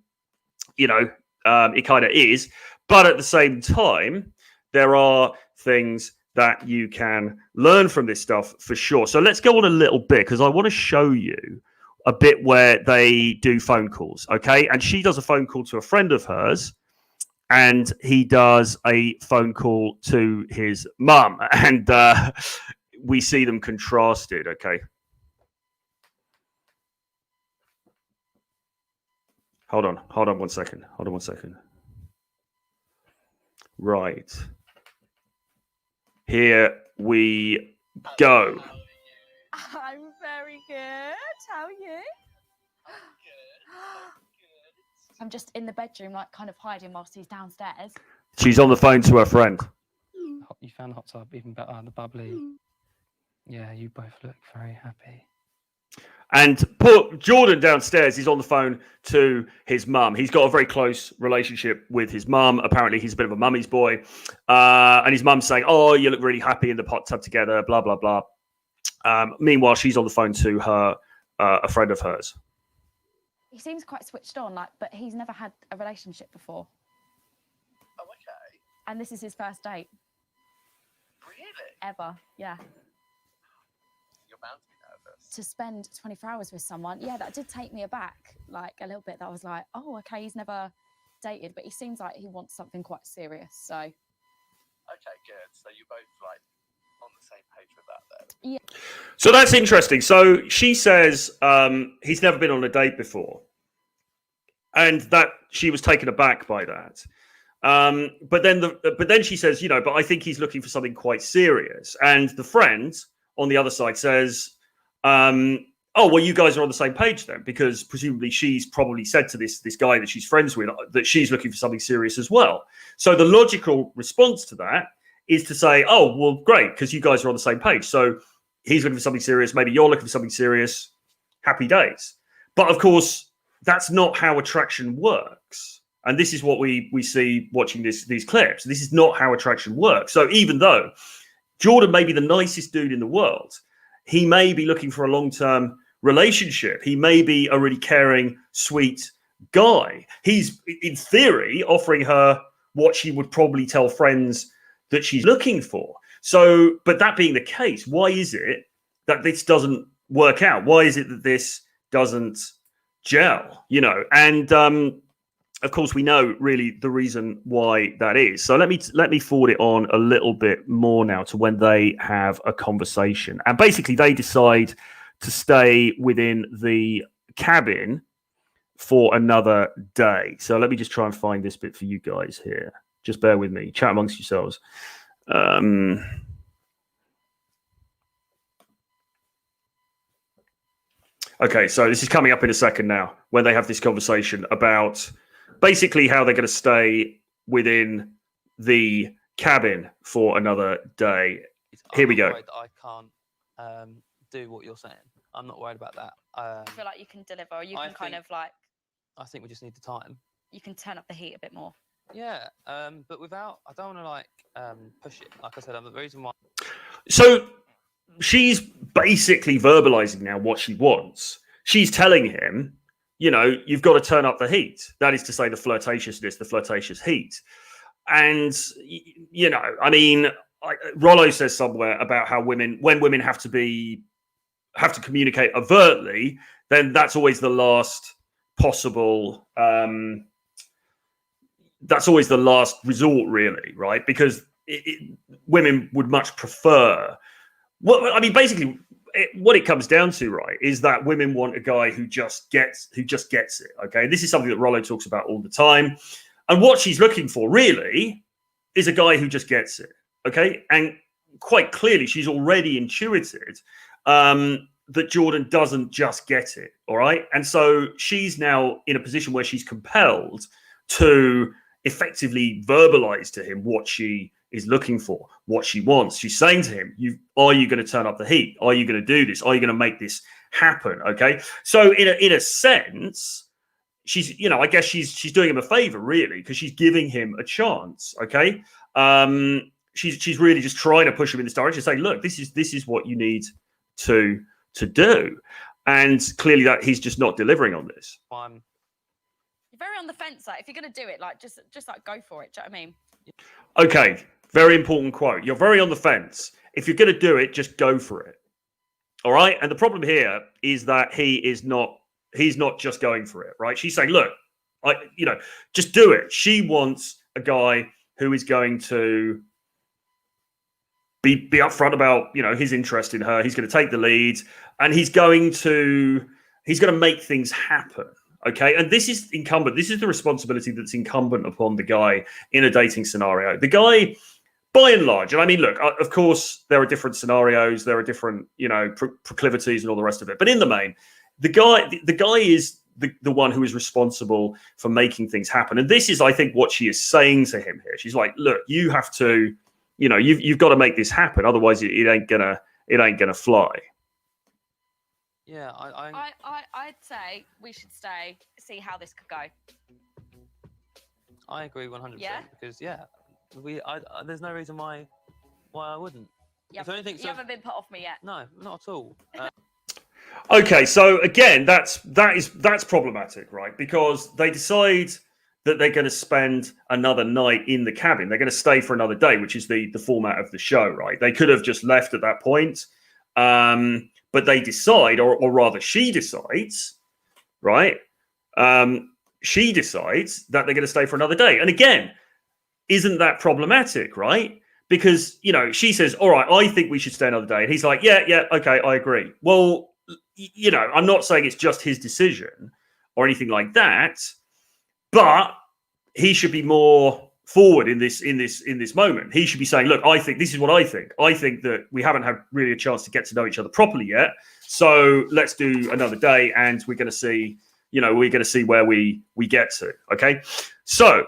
you know, it kind of is. But at the same time, there are things that you can learn from this stuff for sure. So let's go on a little bit, because I want to show you a bit where they do phone calls, okay? And she does a phone call to a friend of hers, and he does a phone call to his mum. And we see them contrasted, okay? Hold on 1 second. Hold on 1 second. Right. Here we go. I'm very good. How are you? I'm just in the bedroom, like kind of hiding whilst he's downstairs. She's on the phone to her friend. You found the hot tub even better, the bubbly. Yeah, you both look very happy. And poor Jordan downstairs is on the phone to his mum. He's got a very close relationship with his mum. Apparently, he's a bit of a mummy's boy. And his mum's saying, oh, you look really happy in the hot tub together, blah, blah, blah. Meanwhile, she's on the phone to her, a friend of hers. He seems quite switched on, like, but he's never had a relationship before. Oh, okay. And this is his first date. Really? Ever, yeah. You're bound to be nervous. To spend 24 hours with someone, yeah, that did take me aback, like a little bit. That I was like, oh, okay, he's never dated, but he seems like he wants something quite serious. So, okay, good. So you're both like on the same page with that then. yeah. So that's interesting. So she says he's never been on a date before, and that she was taken aback by that. But then she says, you know, but I think he's looking for something quite serious. And the friend on the other side says, oh, well, you guys are on the same page then, because presumably she's probably said to this guy that she's friends with that she's looking for something serious as well. So the logical response to that is to say, oh, well, great, because you guys are on the same page. So he's looking for something serious. Maybe you're looking for something serious. Happy days. But of course, that's not how attraction works. And this is what we see watching these clips. This is not how attraction works. So even though Jordan may be the nicest dude in the world, he may be looking for a long-term relationship. He may be a really caring, sweet guy. He's, in theory, offering her what she would probably tell friends that she's looking for. So, but that being the case, why is it that this doesn't work out? Why is it that this doesn't gel? You know, and of course, we know really the reason why that is. So let me forward it on a little bit more now to when they have a conversation, and basically they decide to stay within the cabin for another day. So let me just try and find this bit for you guys here. Just bear with me. Chat amongst yourselves. Okay, so this is coming up in a second now when they have this conversation about basically how they're going to stay within the cabin for another day. Here we go. I can't do what you're saying. I'm not worried about that. I feel like you can deliver, or you can kind of like, I think we just need the time. you can turn up the heat a bit more. Yeah, but without, I don't want to like push it. Like I said, the reason why. So she's basically verbalizing now what she wants. She's telling him, you know, you've got to turn up the heat. That is to say, the flirtatiousness, the flirtatious heat. And, you know, I mean, Rollo says somewhere about how when women have to communicate overtly, then that's always the last possible, that's always the last resort, really, right? Because women would much prefer. Well, I mean, basically, what it comes down to, right, is that women want a guy who just gets it. Okay, this is something that Rollo talks about all the time, and what she's looking for really is a guy who just gets it. Okay, and quite clearly, she's already intuited that Jordan doesn't just get it. All right, and so she's now in a position where she's compelled to effectively verbalize to him what she is looking for, what she wants. She's saying to him, are you going to turn up the heat? Are you going to do this? Are you going to make this happen? Okay. So in a sense, she's, you know, I guess she's doing him a favor, really, because she's giving him a chance. Okay. She's really just trying to push him in this direction, saying, look, this is what you need to do. And clearly that he's just not delivering on this. You're very on the fence. Like, if you're going to do it, like, just like go for it. Do you know what I mean? Okay. Very important quote. You're very on the fence. If you're going to do it, just go for it. All right. And the problem here is that he's not just going for it. Right. She's saying, look, just do it. She wants a guy who is going to be upfront about, you know, his interest in her. He's going to take the lead and he's going to make things happen. Okay. And this is the responsibility that's incumbent upon the guy in a dating scenario. The guy, by and large, and I mean, look, of course, there are different scenarios, there are different, you know, proclivities and all the rest of it. But in the main, the guy is the one who is responsible for making things happen. And this is, I think, what she is saying to him here. She's like, look, you have to, you know, you've got to make this happen. Otherwise, it ain't gonna fly. Yeah, I'd say we should stay, see how this could go. I agree 100%. Yeah? Because there's no reason why I wouldn't. You haven't been put off me yet. No, not at all. Okay, so again, that's problematic, right? Because they decide that they're going to spend another night in the cabin. They're going to stay for another day, which is the format of the show, right? They could have just left at that point. But they decide, or rather she decides, right? She decides that they're going to stay for another day. And again, isn't that problematic, right? Because, you know, she says, all right, I think we should stay another day. And he's like, yeah, okay, I agree. Well, you know, I'm not saying it's just his decision or anything like that, but he should be more forward in this moment. He should be saying, look, I think this is what I think. I think that we haven't had really a chance to get to know each other properly yet. So let's do another day and we're going to see, you know, where we get to. Okay. So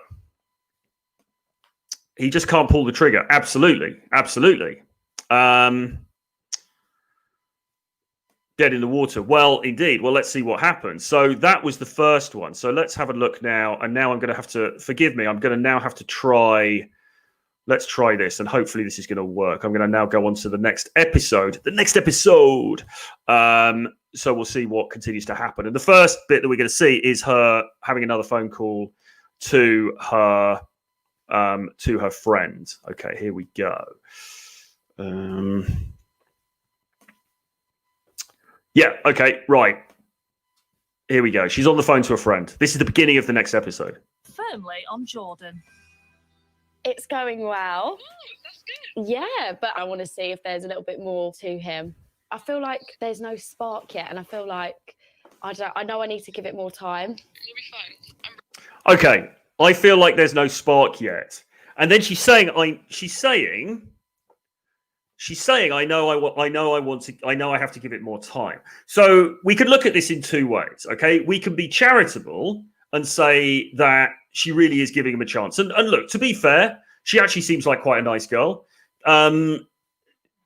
he just can't pull the trigger. Absolutely. Dead in the water. Well, indeed. Well, let's see what happens. So that was the first one. So let's have a look now. And now I'm going to have to, forgive me, I'm going to now have to try. Let's try this. And hopefully this is going to work. I'm going to now go on to the next episode. So we'll see what continues to happen. And the first bit that we're going to see is her having another phone call to her friend. Okay, here we go. Yeah, okay, right. Here we go. She's on the phone to a friend. This is the beginning of the next episode. Firmly on Jordan. It's going well. That's good. Yeah, but I want to see if there's a little bit more to him. I feel like there's no spark yet, and I feel like I know I need to give it more time. You'll be fine. Okay, I feel like there's no spark yet, and then she's saying I know I have to give it more time. So we could look at this in two ways. Okay, we can be charitable and say that she really is giving him a chance. And look, to be fair, she actually seems like quite a nice girl.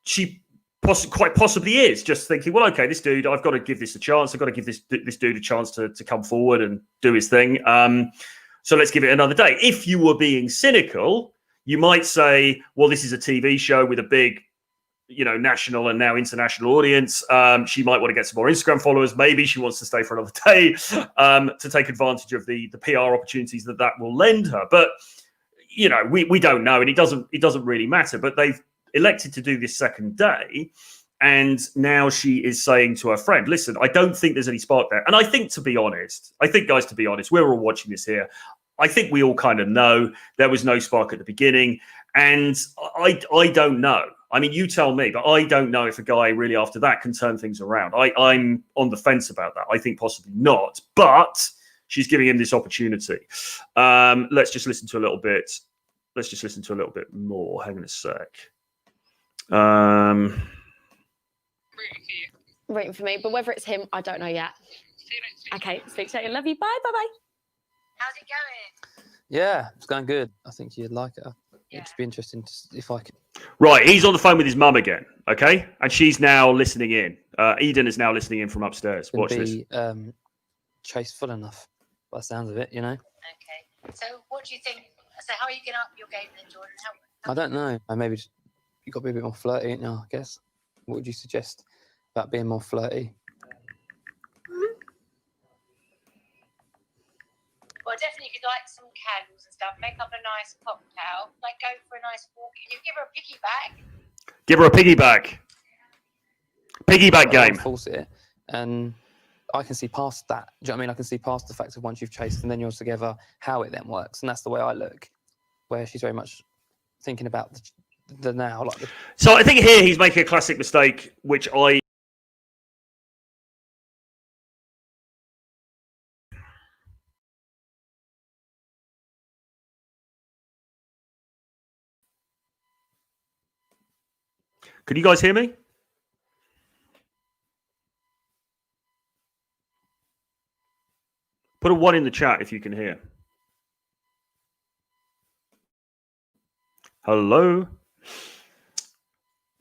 She quite possibly is just thinking, well, okay, this dude, I've got to give this a chance. I've got to give this dude a chance to come forward and do his thing. So let's give it another day. If you were being cynical, you might say, well, this is a TV show with a big national and now international audience. She might want to get some more Instagram followers. Maybe she wants to stay for another day to take advantage of the PR opportunities that will lend her. But we don't know, and it doesn't really matter. But they've elected to do this second day, and now she is saying to her friend, "Listen, I don't think there's any spark there." And I think, to be honest, we're all watching this here. I think we all kind of know there was no spark at the beginning, and I don't know. I mean, you tell me, but I don't know if a guy really after that can turn things around. I'm on the fence about that. I think possibly not, but she's giving him this opportunity. Let's just listen to a little bit. Let's just listen to a little bit more. Hang on a sec. Rooting for me, but whether it's him, I don't know yet. See you next week. Okay, speak to you. Love you. Bye. Bye. How's it going? Yeah, it's going good. I think you'd like it. Yeah. It'd be interesting if I could. Right, he's on the phone with his mum again, okay? And she's now listening in. Eden is now listening in from upstairs. Watch this. Chase full enough, by the sounds of it, Okay. So what do you think? So how are you getting up your game then, Jordan? I don't know. Maybe you've got to be a bit more flirty, ain't you, I guess. What would you suggest about being more flirty? Well, definitely you could light some candles and stuff, make up a nice cocktail, like go for a nice walk. You give her a piggyback. Give her a piggyback. Piggyback game. Force it. And I can see past that. Do you know what I mean? I can see past the fact of once you've chased and then you're together, how it then works. And that's the way I look, where she's very much thinking about the now. So I think here he's making a classic mistake, which I... Can you guys hear me? Put a 1 in the chat if you can hear. Hello?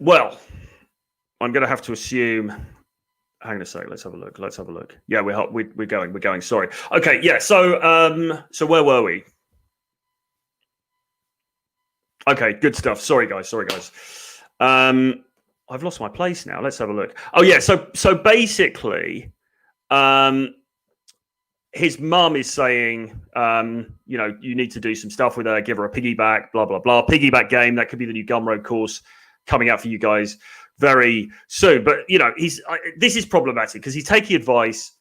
Well, I'm going to have to assume... Hang on a sec. Let's have a look. Yeah, we're going. Sorry. Okay, yeah. So where were we? Okay, good stuff. Sorry, guys. I've lost my place now. Let's have a look. Oh, yeah. So basically, his mum is saying, you need to do some stuff with her, give her a piggyback, blah, blah, blah. Piggyback game. That could be the new Gumroad course coming out for you guys very soon. But, this is problematic because he's taking advice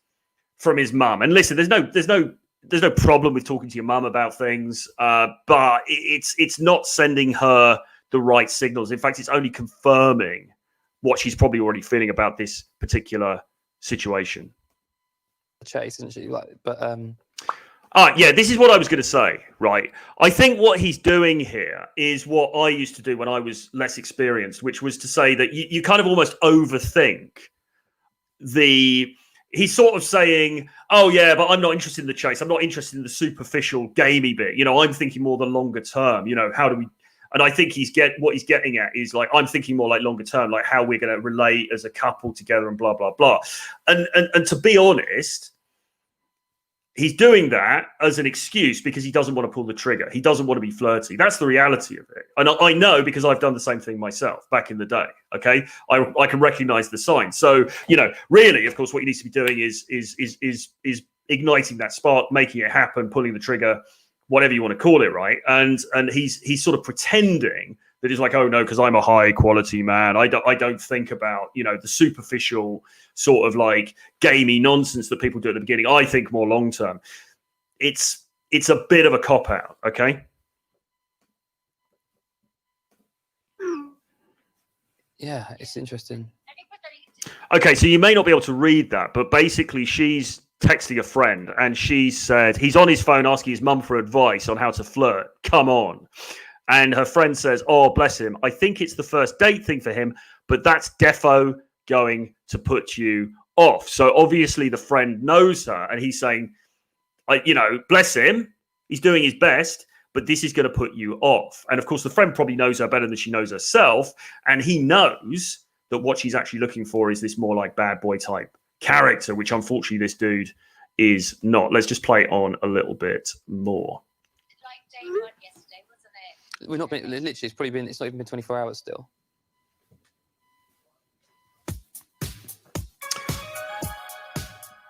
from his mum. And listen, there's no problem with talking to your mum about things, but it's not sending her the right signals. In fact, it's only confirming what she's probably already feeling about this particular situation. Chase, isn't she? Yeah, this is what I was going to say, right? I think what he's doing here is what I used to do when I was less experienced, which was to say that you kind of almost overthink he's sort of saying, oh, yeah, but I'm not interested in the chase. I'm not interested in the superficial gamey bit. I'm thinking more the longer term. How do we... And I think what he's getting at is like, I'm thinking more like longer term, like how we're going to relate as a couple together and blah, blah, blah. And to be honest, he's doing that as an excuse because he doesn't want to pull the trigger. He doesn't want to be flirty. That's the reality of it. And I know because I've done the same thing myself back in the day. Okay. I can recognize the signs. So, really, of course, what he needs to be doing is igniting that spark, making it happen, pulling the trigger, whatever you want to call it, right? And he's sort of pretending that he's like, oh no, because I'm a high quality man. I don't think about the superficial sort of like gamey nonsense that people do at the beginning. I think more long term. It's a bit of a cop out, okay? Yeah, it's interesting. Okay, so you may not be able to read that, but basically she's texting a friend and she said he's on his phone asking his mum for advice on how to flirt. Come on. And her friend says, oh, bless him. I think it's the first date thing for him, but that's defo going to put you off. So obviously the friend knows her and he's saying, bless him. He's doing his best, but this is going to put you off. And of course, the friend probably knows her better than she knows herself. And he knows that what she's actually looking for is this more like bad boy type character, which unfortunately this dude is not. Let's just play it on a little bit more. Like day one yesterday, wasn't it? We've not been, literally, it's not even been 24 hours still.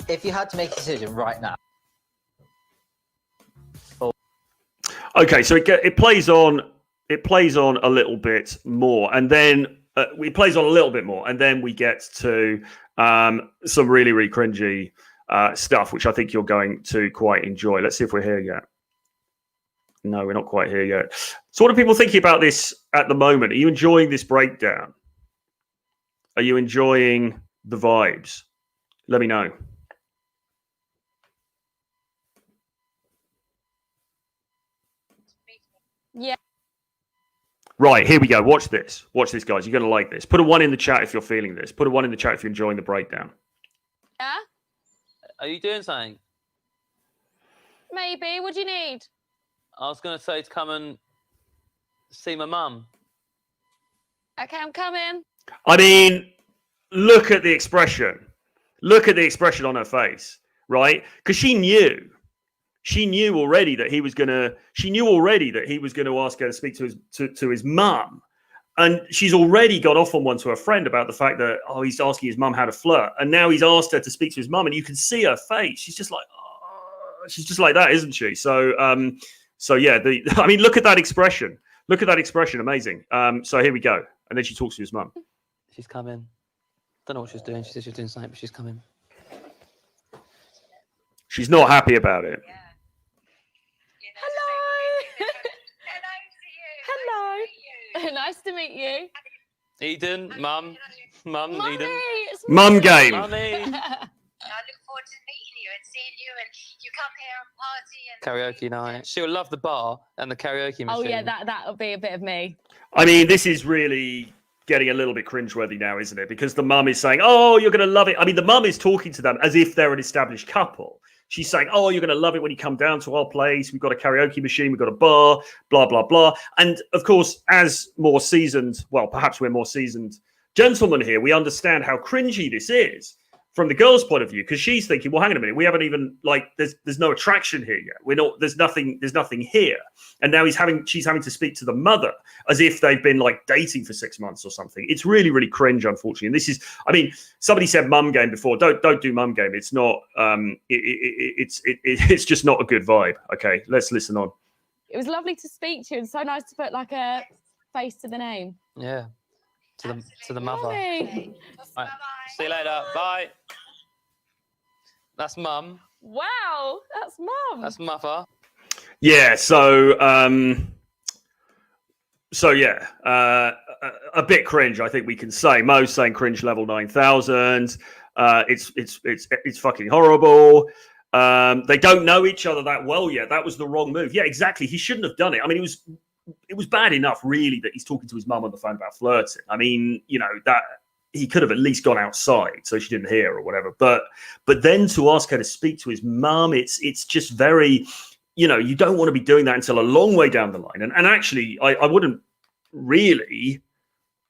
If you had to make a decision right now. Okay, so it plays on a little bit more, and then it plays on a little bit more, and then we get to some really, really cringy stuff, which I think you're going to quite enjoy. Let's see if we're here yet. No, we're not quite here yet. So what are people thinking about this at the moment? Are you enjoying this breakdown? Are you enjoying the vibes? Let me know. Yeah. Right, here we go. Watch this. Watch this, guys. You're going to like this. Put a 1 in the chat if you're feeling this. Put a 1 in the chat if you're enjoying the breakdown. Yeah? Are you doing something? Maybe. What do you need? I was going to say to come and see my mum. Okay, I'm coming. I mean, look at the expression. Look at the expression on her face, right? Because she knew already that he was gonna. She knew already that he was going to ask her to speak to his mum, and she's already got off on one to her friend about the fact that he's asking his mum how to flirt, and now he's asked her to speak to his mum, and you can see her face. She's just like, she's just like that, isn't she? So, so yeah. I mean, look at that expression. Look at that expression. Amazing. So here we go, and then she talks to his mum. She's coming. Don't know what she's doing. She said she's doing something, but she's coming. She's not happy about it. Yeah. Hello. Hello to you. Hello. Nice to meet you. Eden, mum, Mummy, Eden. it's Mum me. game. Mummy. I look forward to meeting you and seeing you, and you come here and party and Karaoke night. She'll love the bar and the karaoke machine. Oh yeah, that'll be a bit of me. I mean, this is really getting a little bit cringeworthy now, isn't it? Because the mum is saying, "Oh, you're going to love it." I mean, the mum is talking to them as if they're an established couple. She's saying, "Oh, you're going to love it when you come down to our place. We've got a karaoke machine. We've got a bar, blah, blah, blah." And of course, as more seasoned, well, perhaps we're more seasoned gentlemen here, we understand how cringy this is from the girl's point of view, because she's thinking, well, hang on a minute, we haven't even, like, there's no attraction here yet. We're not, there's nothing here. And now she's having to speak to the mother as if they've been like dating for 6 months or something. It's really, really cringe, unfortunately. And this is, I mean, somebody said mum game before. Don't do mum game. It's not, it's just not a good vibe. Okay, let's listen on. It was lovely to speak to you and so nice to put like a face to the name. Yeah. To the mother. Mummy. Right. See you later. Bye. That's mum. Wow, that's mum. That's mother. Yeah. So yeah, a bit cringe. I think we can say. Mo's saying cringe level 9,000. It's fucking horrible. They don't know each other that well yet. That was the wrong move. Yeah, exactly. He shouldn't have done it. I mean, it was bad enough, really, that he's talking to his mum on the phone about flirting. I mean, you know, that he could have at least gone outside so she didn't hear or whatever. But then to ask her to speak to his mum, it's just very, you know, you don't want to be doing that until a long way down the line. And actually, I wouldn't really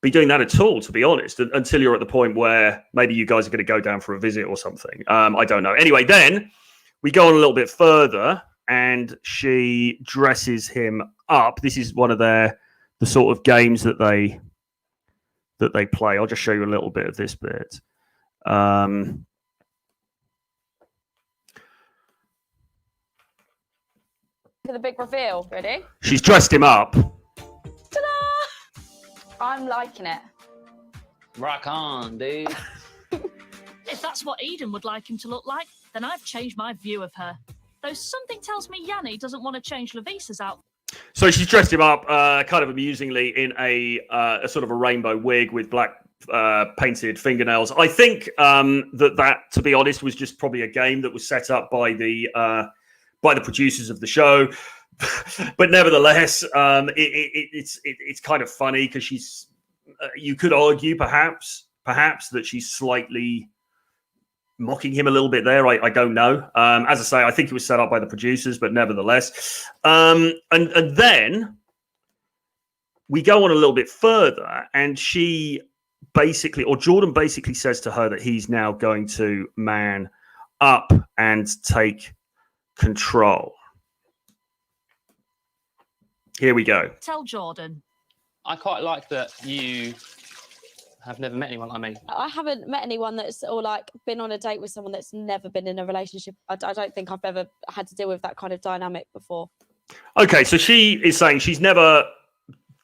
be doing that at all, to be honest, until you're at the point where maybe you guys are going to go down for a visit or something. I don't know. Anyway, then we go on a little bit further, and she dresses him up. This is one of the sort of games that they play. I'll just show you a little bit of this bit. For the big reveal, ready? She's dressed him up. Ta-da! I'm liking it. Rock on, dude. If that's what Eden would like him to look like, then I've changed my view of her. Though something tells me Yanni doesn't want to change Lovisa's outfit. So she's dressed him up kind of amusingly in a sort of a rainbow wig with black painted fingernails. I think that, to be honest, was just probably a game that was set up by the producers of the show. But nevertheless, it's kind of funny because she's. You could argue perhaps that she's slightly mocking him a little bit there. I don't know. As I say, I think it was set up by the producers, but nevertheless. And then we go on a little bit further, and she basically, or Jordan basically says to her that he's now going to man up and take control. Here we go. Tell Jordan. I quite like that you I've never met anyone like me. I haven't met anyone that's or like been on a date with someone that's never been in a relationship. I don't think I've ever had to deal with that kind of dynamic before. Okay, so she is saying she's never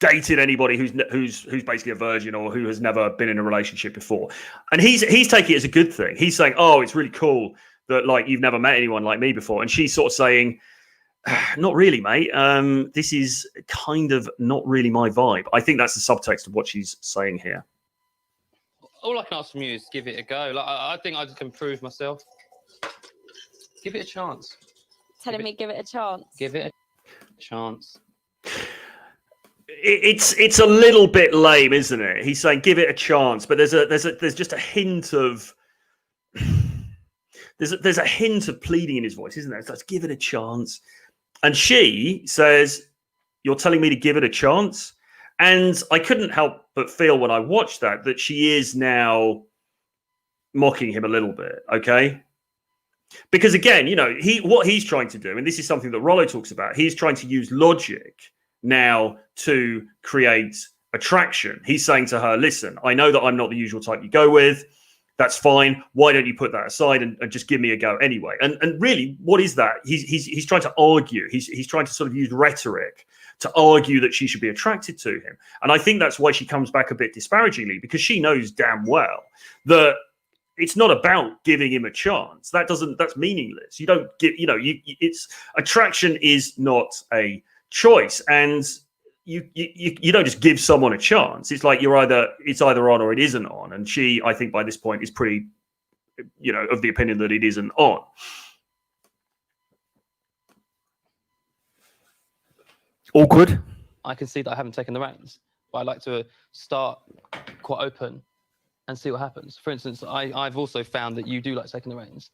dated anybody who's basically a virgin or who has never been in a relationship before, and he's taking it as a good thing. He's saying, "Oh, it's really cool that like you've never met anyone like me before," and she's sort of saying, "Not really, mate. This is kind of not really my vibe." I think that's the subtext of what she's saying here. All I can ask from you is give it a go. Like I think I can prove myself. Give it a chance. Telling me give it a chance. Give it a chance. It's a little bit lame, isn't it? He's saying give it a chance, but there's just a hint of there's a hint of pleading in his voice, isn't there? It's like, give it a chance, and she says, "You're telling me to give it a chance." And I couldn't help but feel when I watched that she is now mocking him a little bit, okay? Because again, you know, what he's trying to do, and this is something that Rollo talks about, he's trying to use logic now to create attraction. He's saying to her, listen, I know that I'm not the usual type you go with. That's fine. Why don't you put that aside and just give me a go anyway? And really, what is that? He's trying to argue. He's trying to sort of use rhetoric to argue that she should be attracted to him. And I think that's why she comes back a bit disparagingly, because she knows damn well that it's not about giving him a chance. That's meaningless. You don't give, you know, it's attraction is not a choice. And you don't just give someone a chance. It's like it's either on or it isn't on. And she, I think by this point is pretty, you know, of the opinion that it isn't on. Awkward. I can see that I haven't taken the reins, but I like to start quite open and see what happens. For instance, I've also found that you do like taking the reins.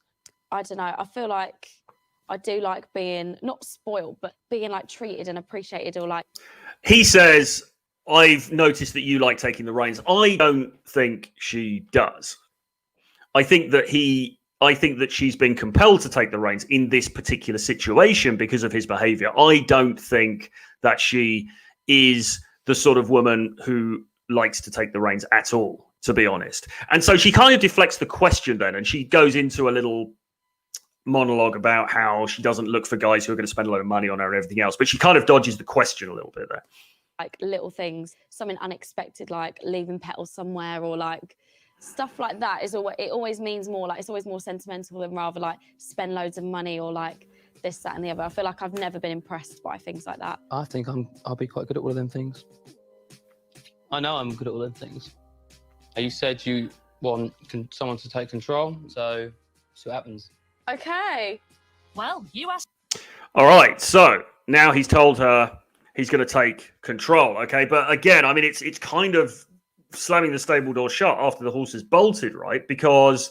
I don't know. I feel like I do like being not spoiled, but being like treated and appreciated, or like. He says, I've noticed that you like taking the reins. I don't think she does. I think that she's been compelled to take the reins in this particular situation because of his behavior. I don't think that she is the sort of woman who likes to take the reins at all, to be honest. And so she kind of deflects the question then, and she goes into a little monologue about how she doesn't look for guys who are going to spend a lot of money on her and everything else, but she kind of dodges the question a little bit there. Like little things, something unexpected, like leaving petals somewhere, or like stuff like that it always means more, like it's always more sentimental than rather like spend loads of money or like this, that and the other. I feel like I've never been impressed by things like that. I think I'll be quite good at all of them things. I know I'm good at all them things. You said you want someone to take control, so see what happens. Okay. Well, you asked. All right, so now he's told her he's going to take control, okay? But again, I mean, it's kind of slamming the stable door shut after the horse is bolted, right? Because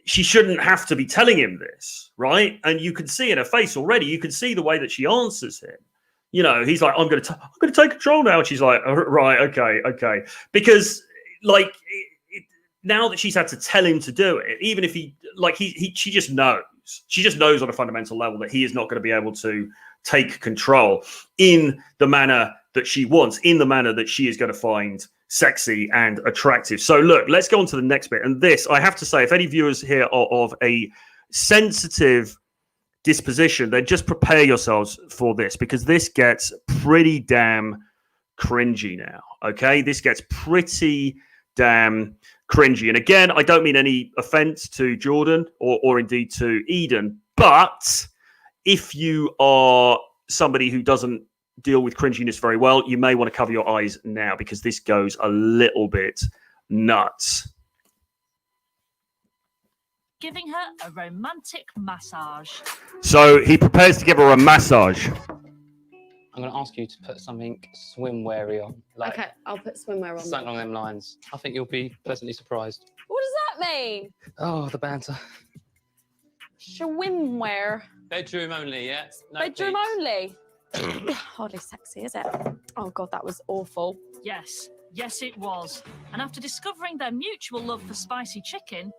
she shouldn't have to be telling him this, right? And you can see in her face already, you can see the way that she answers him. You know, he's like, I'm going to take control now. And she's like, oh, right, okay. Because like now that she's had to tell him to do it, even if she just knows. She just knows on a fundamental level that he is not going to be able to take control in the manner that she wants, in the manner that she is going to find sexy and attractive. So look, let's go on to the next bit. And this, I have to say, if any viewers here are of a sensitive disposition, then just prepare yourselves for this, because this gets pretty damn cringy now. Okay, this gets pretty damn cringy. And again, I don't mean any offense to Jordan or indeed to Eden, but if you are somebody who doesn't deal with cringiness very well, you may want to cover your eyes now, because this goes a little bit nuts. Giving her a romantic massage. So he prepares to give her a massage. I'm going to ask you to put something swimwear-y on. Like, okay, I'll put swimwear on. Something along them lines. I think you'll be pleasantly surprised. What does that mean? Oh, the banter. Swimwear. Bedroom only, yeah? No Bedroom peeps. only? Hardly sexy, is it? Oh, God, that was awful. Yes, it was. And after discovering their mutual love for spicy chicken,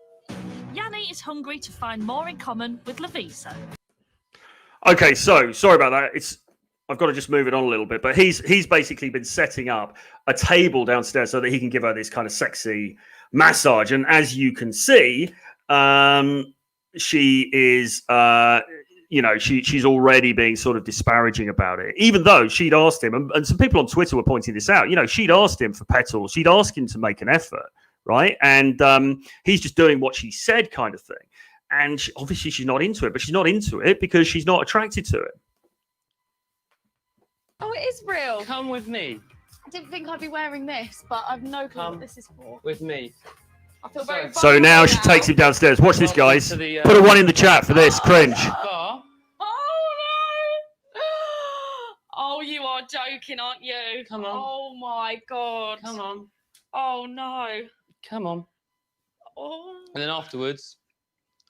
Yanni is hungry to find more in common with Lavisa. Okay, so sorry about that. I've got to just move it on a little bit, but he's basically been setting up a table downstairs so that he can give her this kind of sexy massage. And as you can see, she is, she's already being sort of disparaging about it, even though she'd asked him, and some people on Twitter were pointing this out. She'd asked him for petals, she'd asked him to make an effort, right? And he's just doing what she said, kind of thing. And obviously she's not into it, but she's not into it because she's not attracted to it. Oh, it is real. Come with me. I didn't think I'd be wearing this, but I've no clue Come what this is for. with me. I feel very So now she takes him downstairs. Watch this, guys. Put a 1 in the chat for this. Cringe. Bar. Oh, no. Oh, you are joking, aren't you? Come on. Oh, my God. Come on. Oh, no. Come on. Oh. And then afterwards,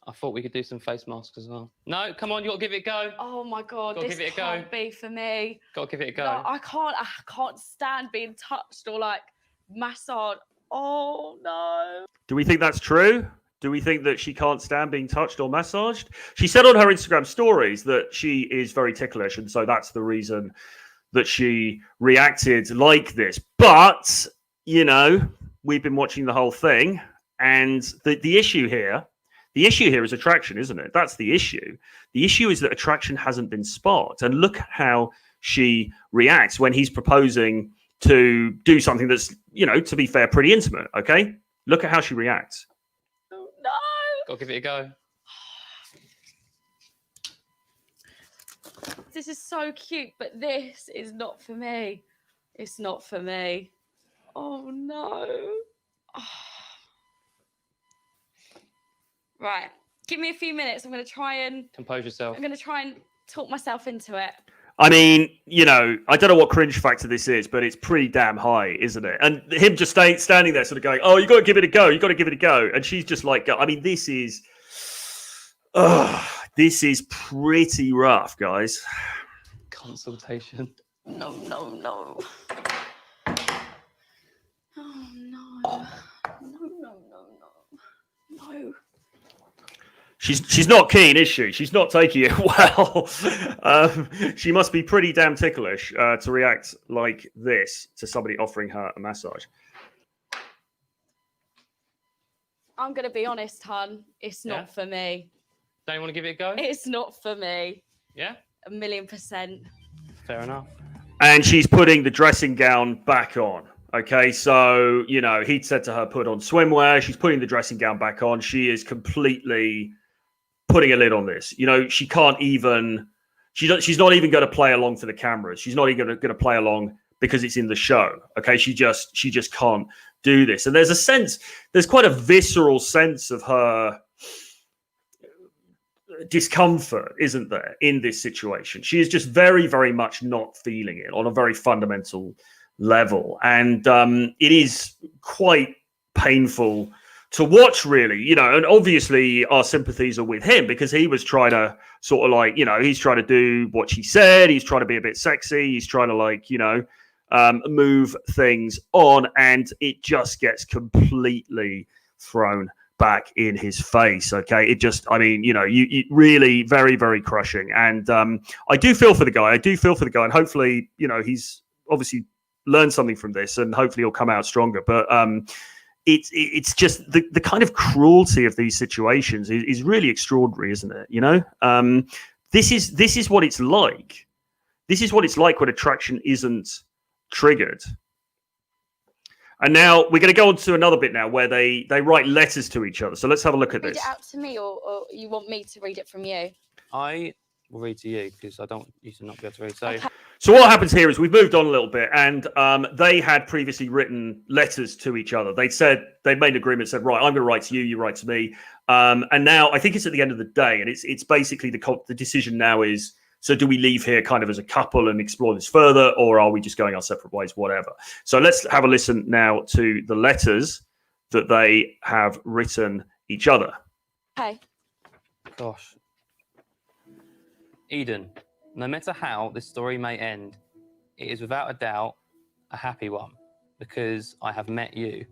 I thought we could do some face masks as well. No, come on, you got to give it a go. Oh my God, Gotta this give it a go. can't be for me. Got to give it a go. No, I can't stand being touched or like massaged. Oh no. Do we think that's true? Do we think that she can't stand being touched or massaged? She said on her Instagram stories that she is very ticklish, and so that's the reason that she reacted like this. But, we've been watching the whole thing, and the issue here is attraction, isn't it? That's the issue. The issue is that attraction hasn't been sparked. And look at how she reacts when he's proposing to do something that's, to be fair, pretty intimate, okay? Look at how she reacts. Oh, no. Got to give it a go. This is so cute, but this is not for me. It's not for me. Oh, no. Oh. Right. Give me a few minutes. I'm going to try and... Compose yourself. I'm going to try and talk myself into it. I mean, I don't know what cringe factor this is, but it's pretty damn high, isn't it? And him just standing there sort of going, oh, you got to give it a go. You got to give it a go. And she's just like, I mean, this is pretty rough, guys. Consultation. No. Oh, no. No. She's not keen, is she? She's not taking it well. She must be pretty damn ticklish to react like this to somebody offering her a massage. I'm going to be honest, hun. It's not for me. Don't you want to give it a go? It's not for me. Yeah? 1,000,000%. Fair enough. And she's putting the dressing gown back on. Okay, so, he'd said to her, put on swimwear. She's putting the dressing gown back on. She is completely putting a lid on this. She can't even, she's not even going to play along for the cameras. She's not even going to play along because it's in the show. Okay, she just can't do this. And there's quite a visceral sense of her discomfort, isn't there, in this situation? She is just very, very much not feeling it on a very fundamental level. And it is quite painful to watch, really, and obviously our sympathies are with him because he was trying to sort of like, he's trying to do what she said. He's trying to be a bit sexy. He's trying to like, move things on, and it just gets completely thrown back in his face. Okay. It just, you really very, very crushing. And I do feel for the guy. And hopefully, he's obviously learned something from this and hopefully he'll come out stronger. But, it's just the kind of cruelty of these situations is really extraordinary, isn't it? This is what it's like. This is what it's like when attraction isn't triggered. And now we're going to go on to another bit now where they write letters to each other. So let's have a look at Read this. it out to me, or you want me to read it from you? I will read to you because I don't used to not be able to read. So. Okay. So what happens here is we've moved on a little bit, and they had previously written letters to each other. They'd made an agreement, said, right, I'm going to write to you, you write to me. And now I think it's at the end of the day, and it's basically the decision now is, so do we leave here kind of as a couple and explore this further, or are we just going our separate ways, whatever? So let's have a listen now to the letters that they have written each other. Okay. Gosh. Eden. No matter how this story may end, it is without a doubt a happy one because I have met you.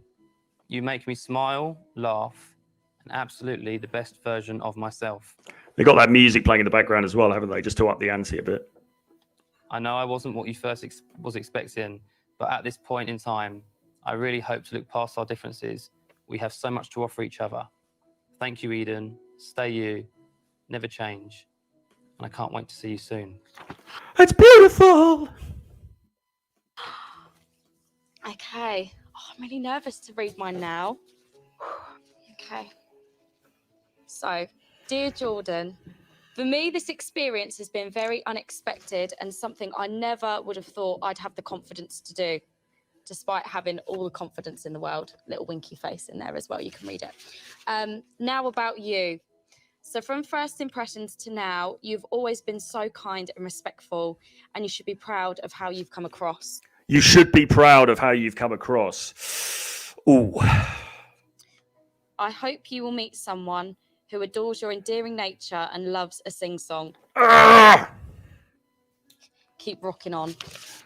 You make me smile, laugh, and absolutely the best version of myself. They got that music playing in the background as well, haven't they? Just to up the ante a bit. I know I wasn't what you first was expecting, but at this point in time, I really hope to look past our differences. We have so much to offer each other. Thank you, Eden. Stay you. Never change. And I can't wait to see you soon. It's beautiful. Okay. Oh, I'm really nervous to read mine now. Okay. So, dear Jordan, for me, this experience has been very unexpected and something I never would have thought I'd have the confidence to do, despite having all the confidence in the world. Little winky face in there as well. You can read it. Now about you. So from first impressions to now, you've always been so kind and respectful, and you should be proud of how you've come across. You should be proud of how you've come across. Ooh. I hope you will meet someone who adores your endearing nature and loves a sing-song. Keep rocking on.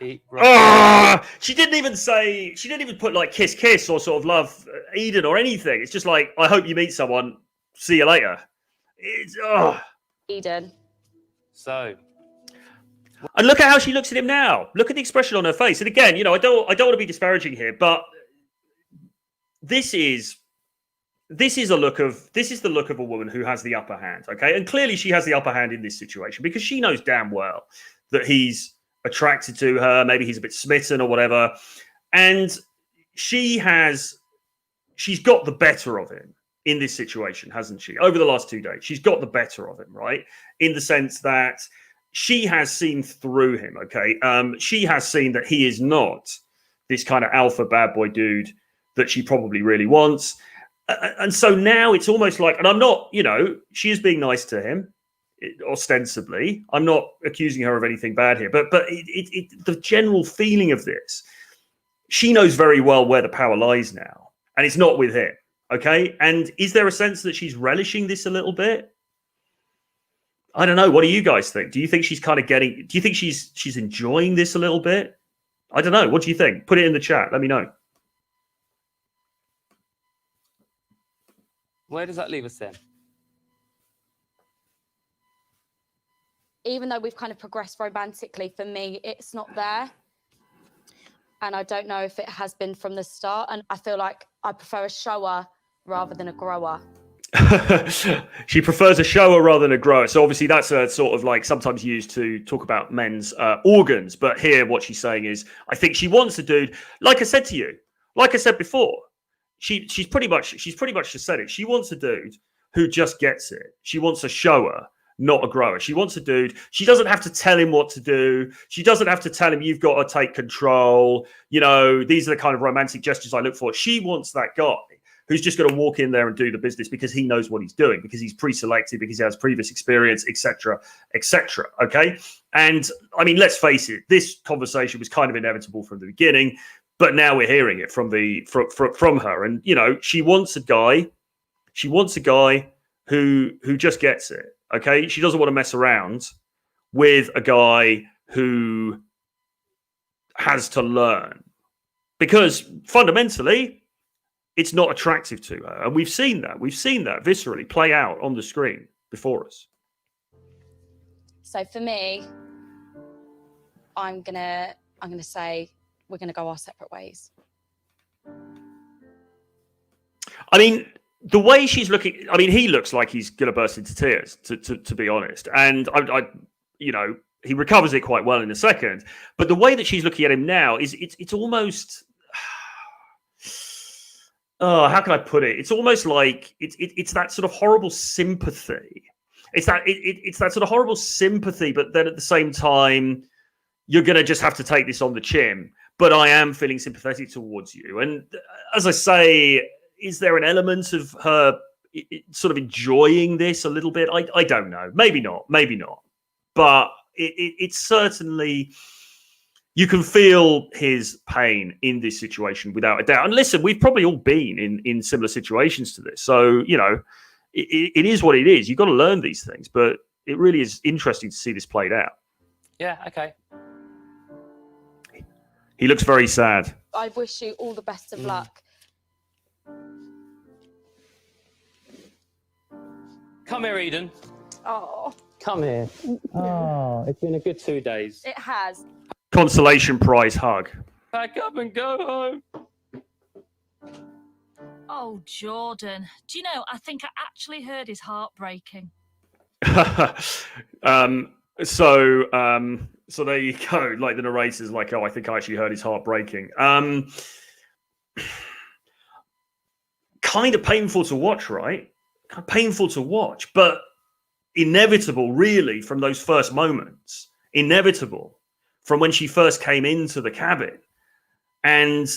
She didn't even put like kiss kiss or sort of love Eden or anything. It's just like, I hope you meet someone. See you later. It's Eden. So. And look at how she looks at him now. Look at the expression on her face. And again, I don't want to be disparaging here, but this is the look of a woman who has the upper hand, okay? And clearly she has the upper hand in this situation because she knows damn well that he's attracted to her, maybe he's a bit smitten or whatever. And she's got the better of him in this situation, hasn't she? Over the last 2 days, she's got the better of him, right? In the sense that she has seen through him, okay? She has seen that he is not this kind of alpha bad boy dude that she probably really wants. And so now it's almost like, and I'm not, she is being nice to him, ostensibly. I'm not accusing her of anything bad here, but the general feeling of this, she knows very well where the power lies now, and it's not with him, okay? And is there a sense that she's relishing this a little bit? I don't know. What do you guys think? Do you think she's kind of do you think she's enjoying this a little bit? I don't know. What do you think? Put it in the chat. Let me know. Where does that leave us then? Even though we've kind of progressed romantically, for me, it's not there. And I don't know if it has been from the start. And I feel like I prefer a shower rather than a grower. She prefers a shower rather than a grower. So obviously that's a sort of like sometimes used to talk about men's organs. But here what she's saying is, I think she wants a dude, like I said to you, like I said before, she's pretty much just said it. She wants a dude who just gets it. She wants a shower, not a grower. She wants a dude. She doesn't have to tell him what to do. She doesn't have to tell him, you've got to take control. These are the kind of romantic gestures I look for. She wants that guy who's just going to walk in there and do the business because he knows what he's doing, because he's pre-selected, because he has previous experience, etc., etc. Okay, and I mean, let's face it, this conversation was kind of inevitable from the beginning, but now we're hearing it from her, and she wants a guy. She wants a guy who just gets it. Okay, she doesn't want to mess around with a guy who has to learn, because fundamentally it's not attractive to her. And we've seen that viscerally play out on the screen before us. So for me, I'm gonna say we're gonna go our separate ways. I mean, the way she's looking, I mean, he looks like he's gonna burst into tears, to be honest. And I he recovers it quite well in a second. But the way that she's looking at him now is it's almost how can I put it? It's almost like it's that sort of horrible sympathy. It's that sort of horrible sympathy, but then at the same time, you're going to just have to take this on the chin. But I am feeling sympathetic towards you. And as I say, is there an element of her sort of enjoying this a little bit? I don't know. Maybe not. But it's certainly... You can feel his pain in this situation without a doubt. And listen, we've probably all been in similar situations to this. So, it is what it is. You've got to learn these things. But it really is interesting to see this played out. Yeah, okay. He looks very sad. I wish you all the best of luck. Come here, Eden. Oh. Come here. Oh, it's been a good 2 days. It has. Consolation prize hug. Pack up and go home. Oh, Jordan. Do you know, I think I actually heard his heart breaking. So there you go. Like the narrator's like, oh, I think I actually heard his heart breaking. Kind of painful to watch, right? Kind of painful to watch, but inevitable, really, from those first moments. Inevitable from when she first came into the cabin, and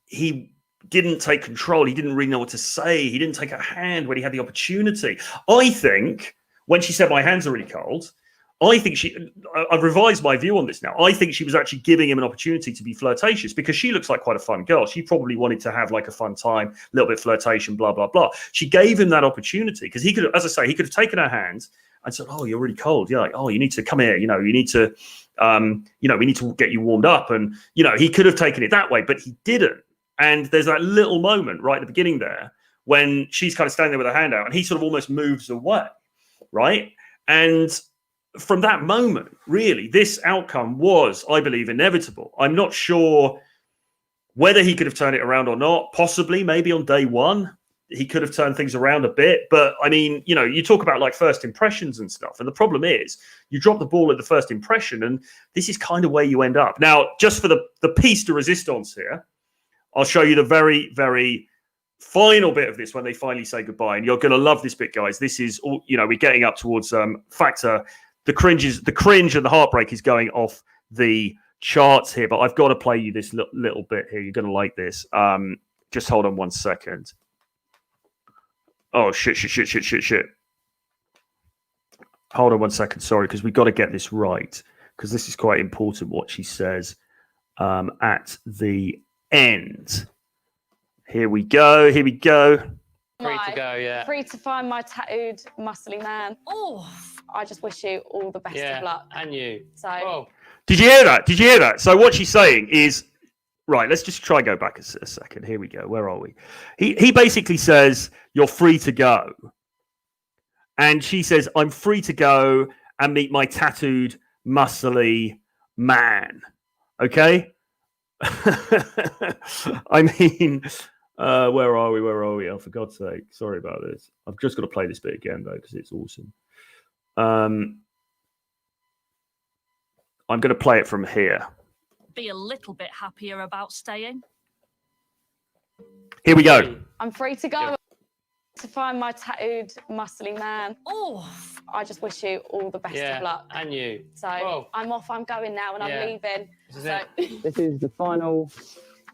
he didn't take control. He didn't really know what to say. He didn't take her hand when he had the opportunity. I think when she said, "My hands are really cold," I think I've revised my view on this now. I think she was actually giving him an opportunity to be flirtatious because she looks like quite a fun girl. She probably wanted to have like a fun time, a little bit flirtation, blah, blah, blah. She gave him that opportunity because he could, as I say, he could have taken her hand and said, "Oh, you're really cold. Yeah, like, oh, you need to come here. You need to, we need to get you warmed up." And, he could have taken it that way, but he didn't. And there's that little moment right at the beginning there when she's kind of standing there with her hand out and he sort of almost moves away, right? And from that moment, really, this outcome was, I believe, inevitable. I'm not sure whether he could have turned it around or not. Possibly, maybe on day one, he could have turned things around a bit. But I mean, you talk about like first impressions and stuff. And the problem is you drop the ball at the first impression. And this is kind of where you end up. Now, just for the piece de resistance here, I'll show you the very, very final bit of this when they finally say goodbye. And you're going to love this bit, guys. This is all, we're getting up towards factor. The cringe and the heartbreak is going off the charts here, but I've got to play you this little bit here. You're going to like this. Just hold on 1 second. Oh, shit. Hold on 1 second. Sorry, because we've got to get this right because this is quite important what she says at the end. Here we go. Free to go, yeah. Free to find my tattooed, muscly man. Oh, I just wish you all the best of luck. And you. So, Whoa. Did you hear that? So what she's saying is, right, let's just try go back a second. Here we go. Where are we? He basically says, "You're free to go." And she says, "I'm free to go and meet my tattooed, muscly man." Okay? I mean... where are we? Oh, for God's sake. Sorry about this. I've just got to play this bit again, though, because it's awesome. I'm going to play it from here. be a little bit happier about staying. Here we go. I'm free to go to find my tattooed, muscly man. Oh, I just wish you all the best of luck. And you. So I'm off. I'm going now, and I'm leaving. This is the final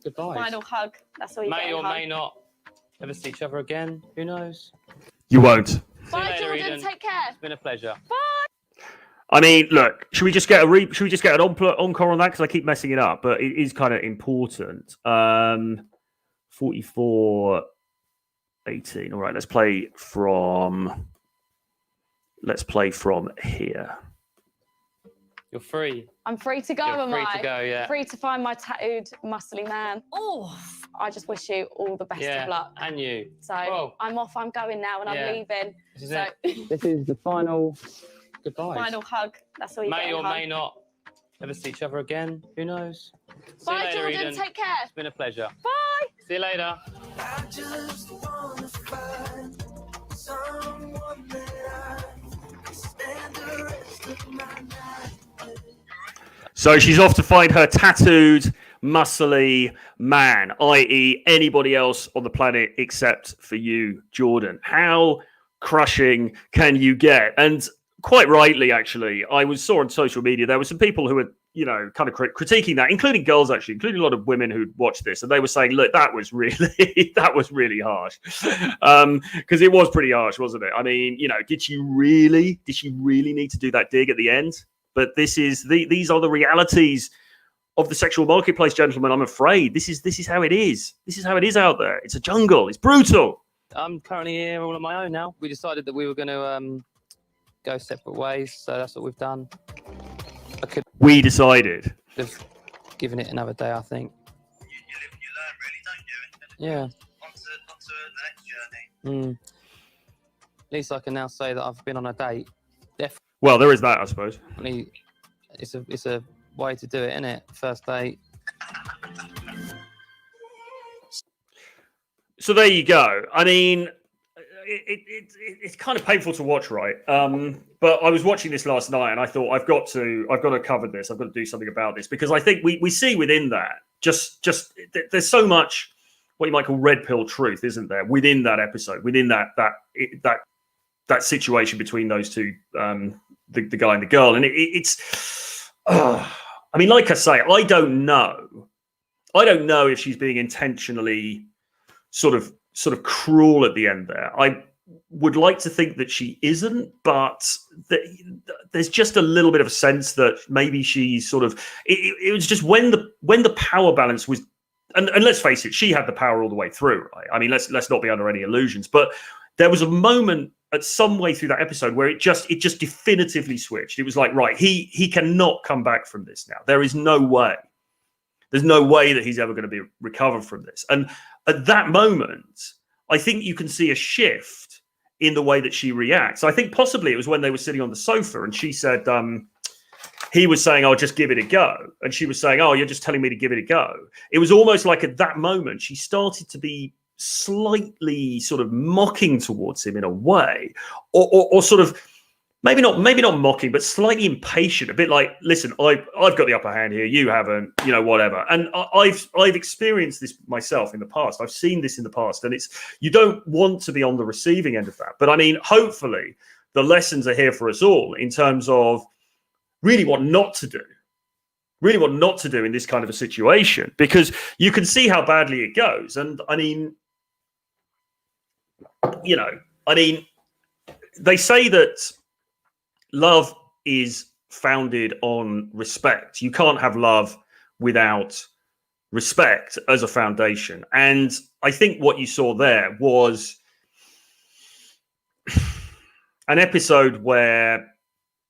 goodbye. Final hug. That's all you get. May or may not ever see each other again. Who knows? You won't. Bye, later, Jordan. Eden. Take care. It's been a pleasure. Bye. I mean, look, should we just get an encore on that? Because I keep messing it up, but it is kind of important. 44, 18. All right, let's play from here. You're free. I'm free to go, You're free to go, yeah. Free to find my tattooed, muscly man. oh, I just wish you all the best of luck. And you. So I'm off. I'm going now, and I'm leaving. This is the final goodbye. Final hug. That's all you get. May or may not ever see each other again. Who knows? Bye, See you later, Jordan. Eden. Take care. It's been a pleasure. Bye. See you later. I just wanna find someone that I can spend the rest of my life with. So she's off to find her tattooed, muscly man, i.e. anybody else on the planet except for you, Jordan. How crushing can you get? And quite rightly, actually, I saw on social media, there were some people who were, kind of critiquing that, including girls, actually, including a lot of women who'd watched this. And they were saying, look, that was really harsh. Because it was pretty harsh, wasn't it? I mean, did she really need to do that dig at the end? But these are the realities of the sexual marketplace, gentlemen. I'm afraid this is how it is. This is how it is out there. It's a jungle. It's brutal. I'm currently here all on my own now. We decided that we were going to go separate ways, so that's what we've done. We decided. Have given it another day, I think. You live and you learn, really, don't you? Yeah. On to the next journey. At least I can now say that I've been on a date. Well, there is that, I suppose. I mean, it's a way to do it, isn't it? First date. So there you go. I mean, it's kind of painful to watch, right? But I was watching this last night, and I thought I've got to cover this. I've got to do something about this, because I think we see within that just there's so much what you might call red pill truth, isn't there? Within that episode, within that situation between those two, the guy and the girl, and it's. I mean, like I say, I don't know if she's being intentionally sort of cruel at the end there. I would like to think that she isn't, but there's just a little bit of a sense that maybe she's sort of. It was just when the power balance was, and let's face it, she had the power all the way through, right? I mean, let's not be under any illusions, but there was a moment at some way through that episode where it just definitively switched. It was like, right, he cannot come back from this now. There is no way. There's no way that he's ever going to be recovered from this. And at that moment, I think you can see a shift in the way that she reacts. I think possibly it was when they were sitting on the sofa and she said, he was saying, "I'll just give it a go." And she was saying, "Oh, you're just telling me to give it a go." It was almost like at that moment, she started to be slightly sort of mocking towards him in a way, or sort of maybe not mocking, but slightly impatient, a bit like, listen, I've got the upper hand here, you haven't, whatever. And I've experienced this myself in the past. I've seen this in the past, and you don't want to be on the receiving end of that. But I mean, hopefully the lessons are here for us all in terms of really what not to do. Really what not to do in this kind of a situation, because you can see how badly it goes. And I mean, they say that love is founded on respect. You can't have love without respect as a foundation. And I think what you saw there was an episode where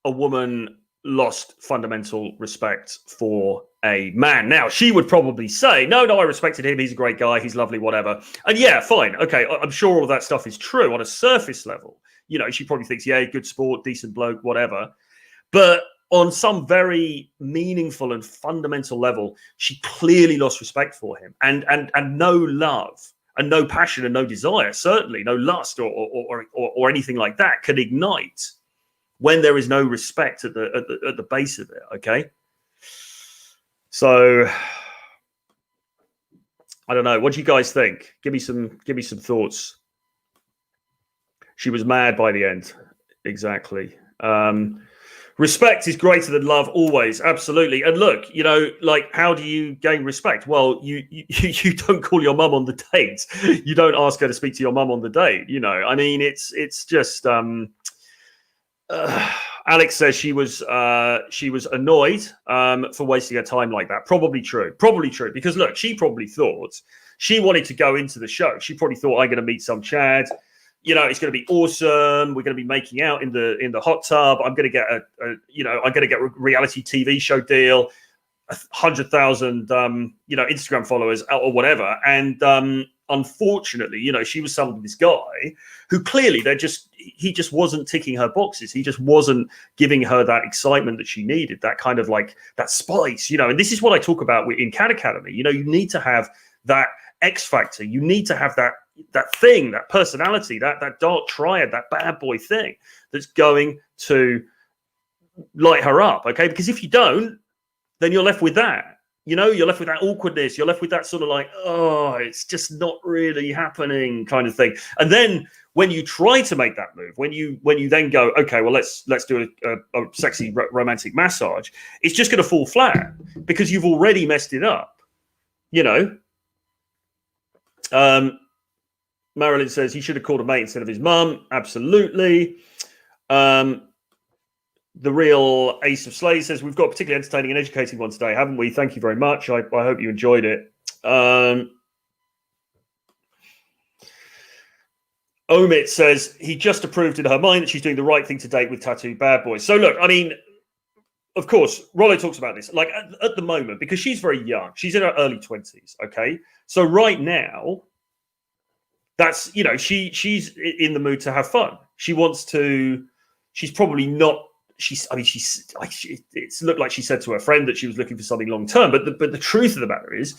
a woman lost fundamental respect for a man. Now, she would probably say, no, I respected him. He's a great guy. He's lovely, whatever. And yeah, fine. Okay, I'm sure all of that stuff is true on a surface level. She probably thinks, yeah, good sport, decent bloke, whatever. But on some very meaningful and fundamental level, she clearly lost respect for him, and no love and no passion and no desire, certainly no lust or anything like that can ignite when there is no respect at the base of it. Okay, so I don't know. What do you guys think? Give me some thoughts. She was mad by the end. Exactly. Respect is greater than love, always. Absolutely. And look, like, how do you gain respect? Well, you don't call your mum on the date. You don't ask her to speak to your mum on the date. I mean, it's just. Alex says she was annoyed for wasting her time like that. Probably true, because look, she probably thought she wanted to go into the show. She probably thought, I'm going to meet some Chad, it's going to be awesome, we're going to be making out in the hot tub, I'm going to get a reality TV show deal, 100,000 Instagram followers or whatever. And unfortunately, she was someone with this guy who clearly he just wasn't ticking her boxes. He just wasn't giving her that excitement that she needed, that kind of like that spice, and this is what I talk about in CAD Academy. You need to have that X factor. You need to have that thing, that personality, that dark triad, that bad boy thing that's going to light her up. Okay. Because if you don't, then you're left with that. You're left with that awkwardness. You're left with that sort of like, oh, it's just not really happening kind of thing. And then when you try to make that move, when you then go, okay, well, let's do a sexy romantic massage, it's just going to fall flat because you've already messed it up. Marilyn says he should have called a mate instead of his mum. Absolutely. The real Ace of Slays says, we've got a particularly entertaining and educating one today, haven't we? Thank you very much. I hope you enjoyed it. Omid says he just approved in her mind that she's doing the right thing to date with tattoo bad boys. So look, I mean, of course, Rollo talks about this. Like at the moment, because she's very young, she's in her early 20s. Okay, so right now, that's she's in the mood to have fun. She wants to. She's probably not it's looked like she said to her friend that she was looking for something long term. But the truth of the matter is,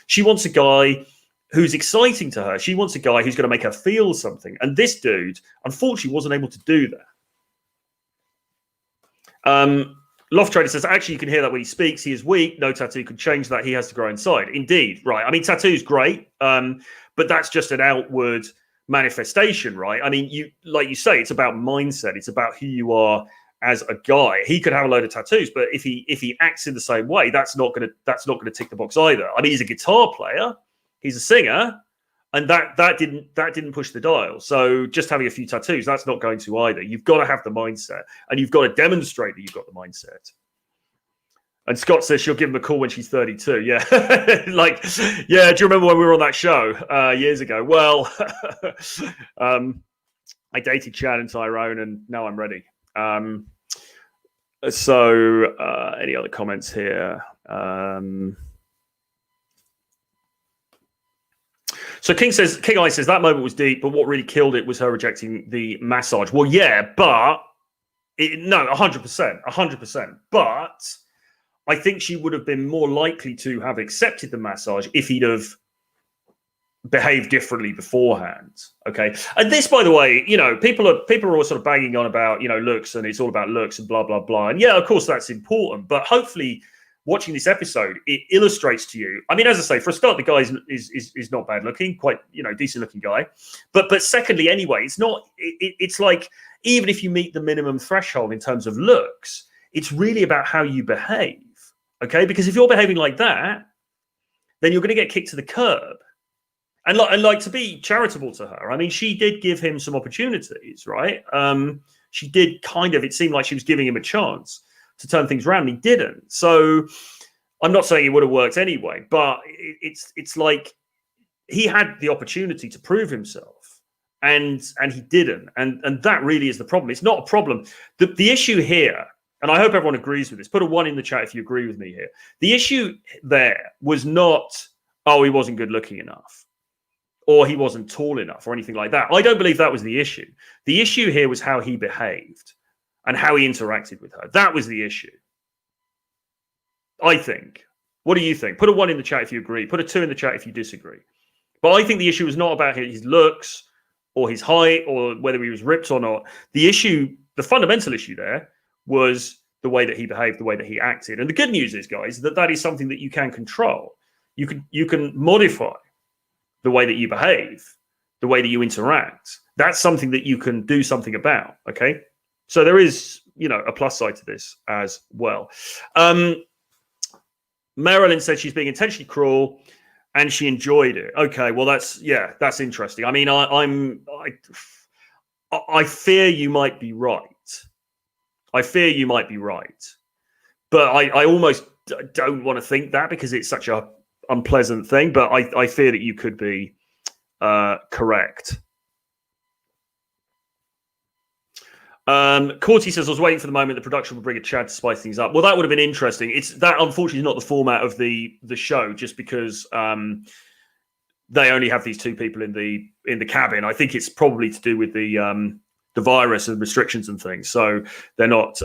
she wants a guy who's exciting to her. She wants a guy who's going to make her feel something. And this dude, unfortunately, wasn't able to do that. Loft Trader says, actually, you can hear that when he speaks. He is weak. No tattoo can change that. He has to grow inside. Indeed, right. I mean, tattoo's great, but that's just an outward manifestation, right? I mean, like you say, it's about mindset. It's about who you are as a guy. He could have a load of tattoos, but if he acts in the same way, that's not gonna tick the box either. I mean, he's a guitar player, he's a singer, and that didn't push the dial. So just having a few tattoos, that's not going to either. You've got to have the mindset, and you've got to demonstrate that you've got the mindset. And Scott says she'll give him a call when she's 32. Yeah, do you remember when we were on that show years ago? Well, I dated Chad and Tyrone, and now I'm ready. Any other comments here? So King Eye says that moment was deep, but what really killed it was her rejecting the massage. Well, yeah, but 100%. But I think she would have been more likely to have accepted the massage if he'd have behaved differently beforehand. Okay. And this, by the way, people are all sort of banging on about, looks, and it's all about looks and blah, blah, blah. And yeah, of course that's important, but hopefully watching this episode, it illustrates to you. I mean, as I say, for a start, the guy is not bad looking, quite, decent looking guy. But secondly, anyway, it's like, even if you meet the minimum threshold in terms of looks, it's really about how you behave. Okay. Because if you're behaving like that, then you're going to get kicked to the curb. And like to be charitable to her, I mean, she did give him some opportunities, right? She did it seemed like she was giving him a chance to turn things around, and he didn't. So I'm not saying it would have worked anyway, but it's like he had the opportunity to prove himself, and he didn't. And that really is the problem. It's not a problem. The issue here, and I hope everyone agrees with this, put a 1 in the chat if you agree with me here. The issue there was not, he wasn't good looking enough, or he wasn't tall enough, or anything like that. I don't believe that was the issue. The issue here was how he behaved and how he interacted with her. That was the issue, I think. What do you think? Put a 1 in the chat if you agree. Put a 2 in the chat if you disagree. But I think the issue was not about his looks or his height or whether he was ripped or not. The fundamental issue there was the way that he behaved, the way that he acted. And the good news is, guys, that is something that you can control. You can modify the way that you behave, the way that you interact. That's something that you can do something about, okay? So there is, a plus side to this as well. Marilyn said she's being intentionally cruel and she enjoyed it. Okay, well, that's interesting. I mean, I fear you might be right. But I almost don't want to think that, because it's such a unpleasant thing, but I fear that you could be correct. Corty says, I was waiting for the moment the production would bring a Chad to spice things up. Well, that would have been interesting. That unfortunately is not the format of the show, just because they only have these 2 people in the cabin. I think it's probably to do with the virus and restrictions and things. So they're not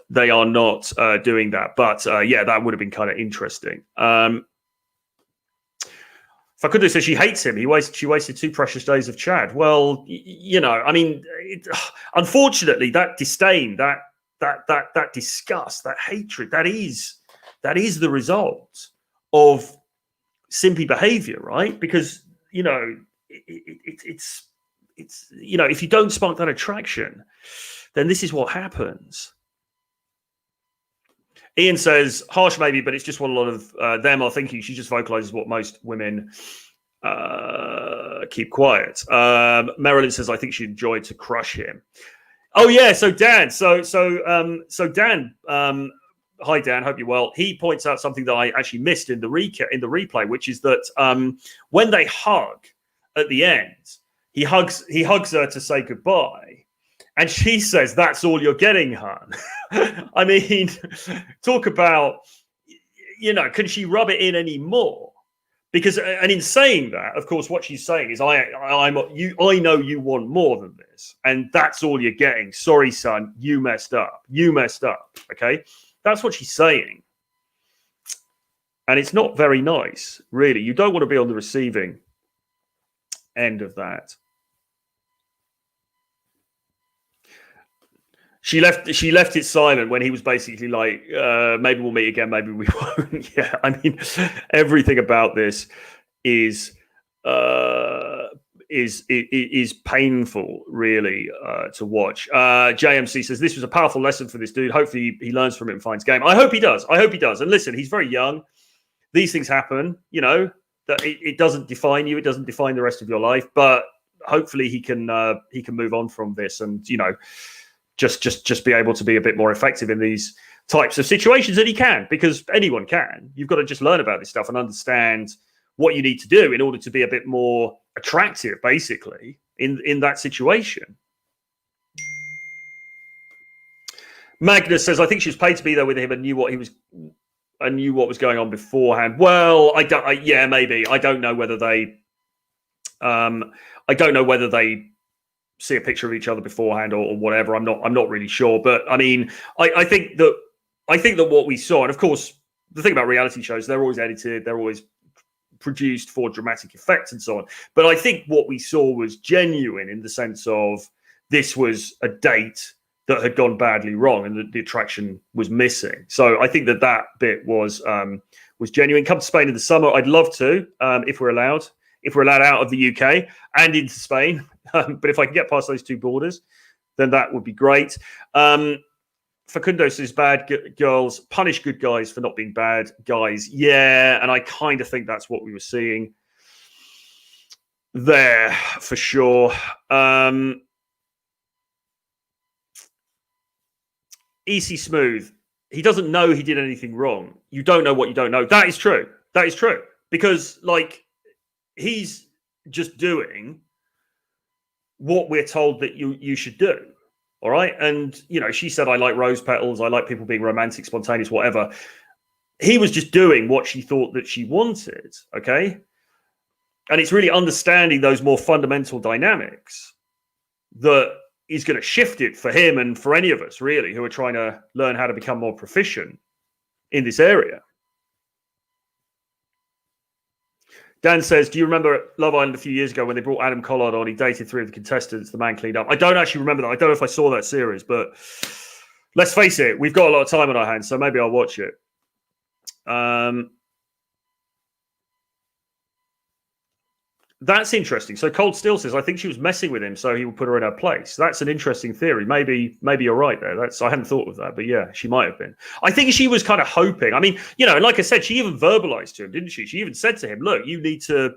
they are not doing that. But that would have been kind of interesting. Facundo says she hates him. She wasted 2 precious days of Chad. Well, I mean, unfortunately, that disdain, that disgust, that hatred, that is the result of simpy behavior, right? Because it's if you don't spark that attraction, then this is what happens. Ian says, harsh maybe, but it's just what a lot of them are thinking. She just vocalizes what most women keep quiet. Marilyn says, I think she enjoyed to crush him. Oh, yeah. So Dan, Dan, hi, Dan, hope you're well. He points out something that I actually missed in the replay, which is that when they hug at the end, he hugs her to say goodbye. And she says, that's all you're getting, hon. I mean, talk about, can she rub it in any more? Because, and in saying that, of course, what she's saying is, I know you want more than this, and that's all you're getting. Sorry, son, you messed up. You messed up. Okay, that's what she's saying, and it's not very nice, really. You don't want to be on the receiving end of that. She left it silent when he was basically like, maybe we'll meet again, maybe we won't. Yeah, I mean, everything about this is painful, really, to watch. JMC says this was a powerful lesson for this dude. Hopefully he learns from it and finds game. I hope he does. And listen, he's very young. These things happen, you know, that it doesn't define you. It doesn't define the rest of your life, but hopefully he can move on from this and, you know, just be able to be a bit more effective in these types of situations. And he can, because anyone can. You've got to just learn about this stuff and understand what you need to do in order to be a bit more attractive, basically, in that situation. Magnus says, I think she was paid to be there with him and knew what was going on beforehand. Well, yeah, maybe. I don't know whether they see a picture of each other beforehand or whatever. I'm not really sure. But I mean, I think that what we saw, and of course, the thing about reality shows, they're always edited, they're always produced for dramatic effect and so on. But I think what we saw was genuine in the sense of this was a date that had gone badly wrong and the attraction was missing. So I think that bit was genuine. Come to Spain in the summer. I'd love to, if we're allowed out of the UK and into Spain. But if I can get past those two borders, then that would be great. Facundo says bad girls punish good guys for not being bad guys. Yeah, and I kind of think that's what we were seeing there for sure. Easy Smooth. He doesn't know he did anything wrong. You don't know what you don't know. That is true. That is true. Because, like, he's just doing what we're told that you should do. All right. And, you know, she said, I like rose petals. I like people being romantic, spontaneous, whatever. He was just doing what she thought that she wanted. Okay. And it's really understanding those more fundamental dynamics that is going to shift it for him and for any of us, really, who are trying to learn how to become more proficient in this area. Dan says, do you remember Love Island a few years ago when they brought Adam Collard on? He dated 3 of the contestants. The man cleaned up. I don't actually remember that. I don't know if I saw that series, but let's face it, we've got a lot of time on our hands, so maybe I'll watch it. That's interesting. So Cold Steel says, I think she was messing with him so he would put her in her place. That's an interesting theory. Maybe you're right there. I hadn't thought of that, but yeah, she might have been. I think she was kind of hoping. I mean, you know, like I said, she even verbalized to him, didn't she? She even said to him, look, you need to,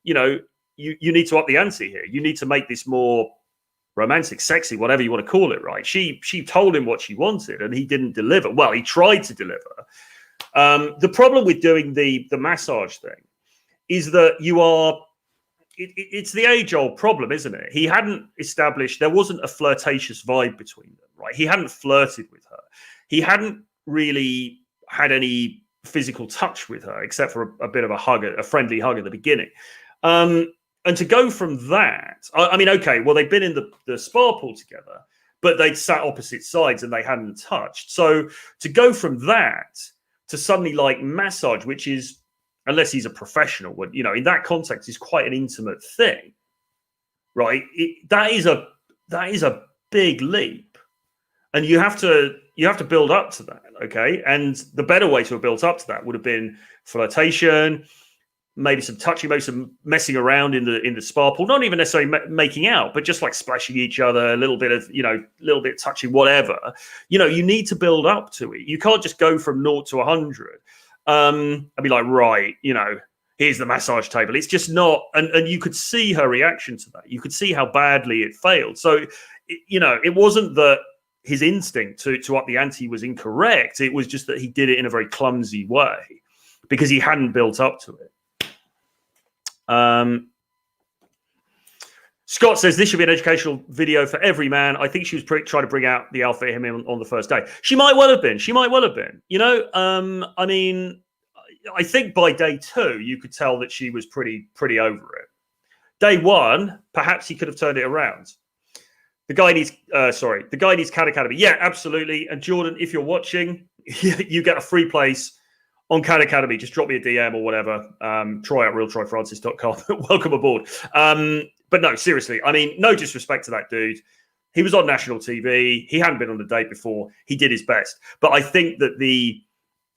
you know, you need to up the ante here. You need to make this more romantic, sexy, whatever you want to call it, right? She told him what she wanted and he didn't deliver. Well, he tried to deliver. The problem with doing the massage thing is that it's the age-old problem, isn't it? He hadn't established, there wasn't a flirtatious vibe between them, right? He hadn't flirted with her. He hadn't really had any physical touch with her, except for a bit of a friendly hug at the beginning. And to go from that, I mean, okay, well, they'd been in the spa pool together, but they'd sat opposite sides and they hadn't touched. So to go from that to suddenly like massage, which is, unless he's a professional, you know, in that context, is quite an intimate thing, right? That is a big leap, and you have to build up to that, okay? And the better way to have built up to that would have been flirtation, maybe some touching, maybe some messing around in the spa pool, not even necessarily making out, but just like splashing each other, a little bit of, you know, a little bit touching, whatever. You know, you need to build up to it. You can't just go from 0 to 100. I'd be like, right, you know, here's the massage table. It's just not, and you could see her reaction to that. You could see how badly it failed. So, you know, it wasn't that his instinct to up the ante was incorrect. It was just that he did it in a very clumsy way because he hadn't built up to it. Scott says this should be an educational video for every man. I think she was trying to bring out the alpha in him on the first day. She might well have been. You know, I mean, I think by day 2, you could tell that she was pretty over it. Day 1, perhaps he could have turned it around. The guy needs, the guy needs CAD Academy. Yeah, absolutely. And Jordan, if you're watching, you get a free place on CAD Academy. Just drop me a DM or whatever. Try out realtryfrancis.com. Welcome aboard. But no, seriously, I mean, no disrespect to that dude. He was on national TV. He hadn't been on a date before. He did his best. But I think that the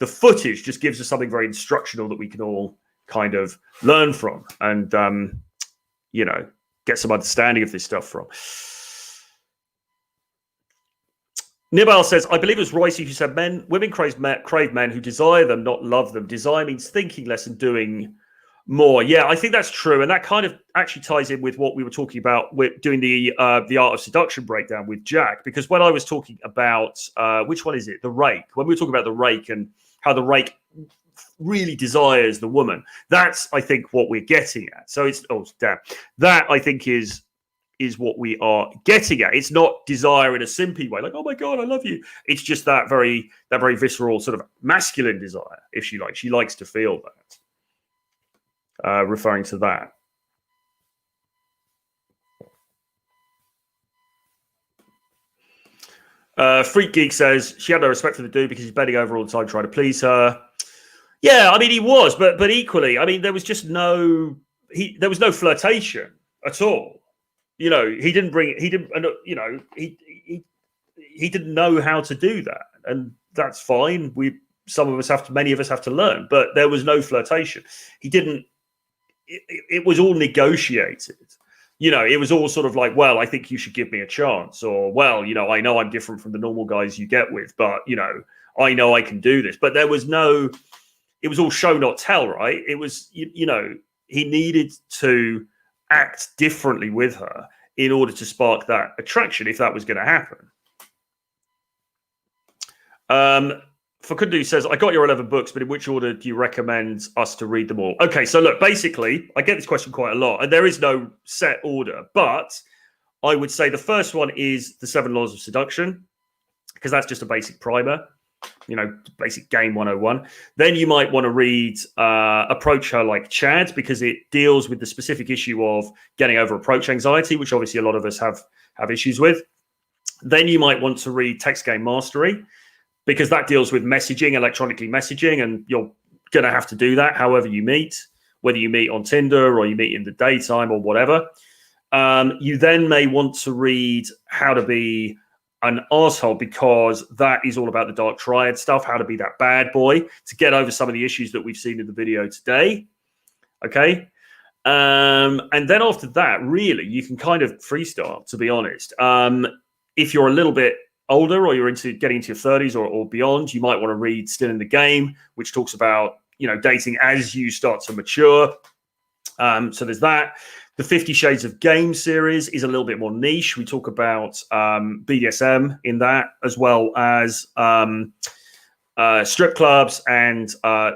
footage just gives us something very instructional that we can all kind of learn from and, you know, get some understanding of this stuff from. Nibal says, I believe it was Royce who said women crave men who desire them, not love them. Desire means thinking less and doing more. Yeah, I think that's true. And that kind of actually ties in with what we were talking about with doing the Art of Seduction breakdown with Jack. Because when I was talking about, which one is it? The Rake. When we were talking about the Rake and how the Rake really desires the woman, that's, I think, what we're getting at. So it's, oh, damn. That, I think, is what we are getting at. It's not desire in a simpy way, like, oh my God, I love you. It's just that very visceral sort of masculine desire, if she likes. She likes to feel that. Referring to that. Freak Geek says she had no respect for the dude because he's bending over all the time trying to please her. Yeah, I mean, he was, but equally, I mean, there was just there was no flirtation at all. You know, he didn't, you know, he didn't know how to do that, and that's fine. Many of us have to learn, but there was no flirtation. He didn't. It was all negotiated. You know, it was all sort of like, well, I think you should give me a chance, or, well, you know I'm different from the normal guys you get with, but, you know I can do this. But there was no, it was all show, not tell, right? It was, you know, he needed to act differently with her in order to spark that attraction, if that was going to happen. Fakundu says, I got your 11 books, but in which order do you recommend us to read them all? Okay, so look, basically, I get this question quite a lot, and there is no set order, but I would say the first one is The 7 Laws of Seduction, because that's just a basic primer, you know, basic game 101. Then you might want to read Approach Her Like Chad, because it deals with the specific issue of getting over approach anxiety, which obviously a lot of us have issues with. Then you might want to read Text Game Mastery, because that deals with messaging, electronically messaging, and you're going to have to do that however you meet, whether you meet on Tinder or you meet in the daytime or whatever. You then may want to read How to Be an Arsehole, because that is all about the dark triad stuff, how to be that bad boy, to get over some of the issues that we've seen in the video today. Okay. And then after that, really, you can kind of freestyle, to be honest. If you're a little bit older or you're getting into your 30s or beyond, you might want to read Still in the Game, which talks about, you know, dating as you start to mature. So there's that. The 50 Shades of Game series is a little bit more niche. We talk about BDSM in that, as well as strip clubs and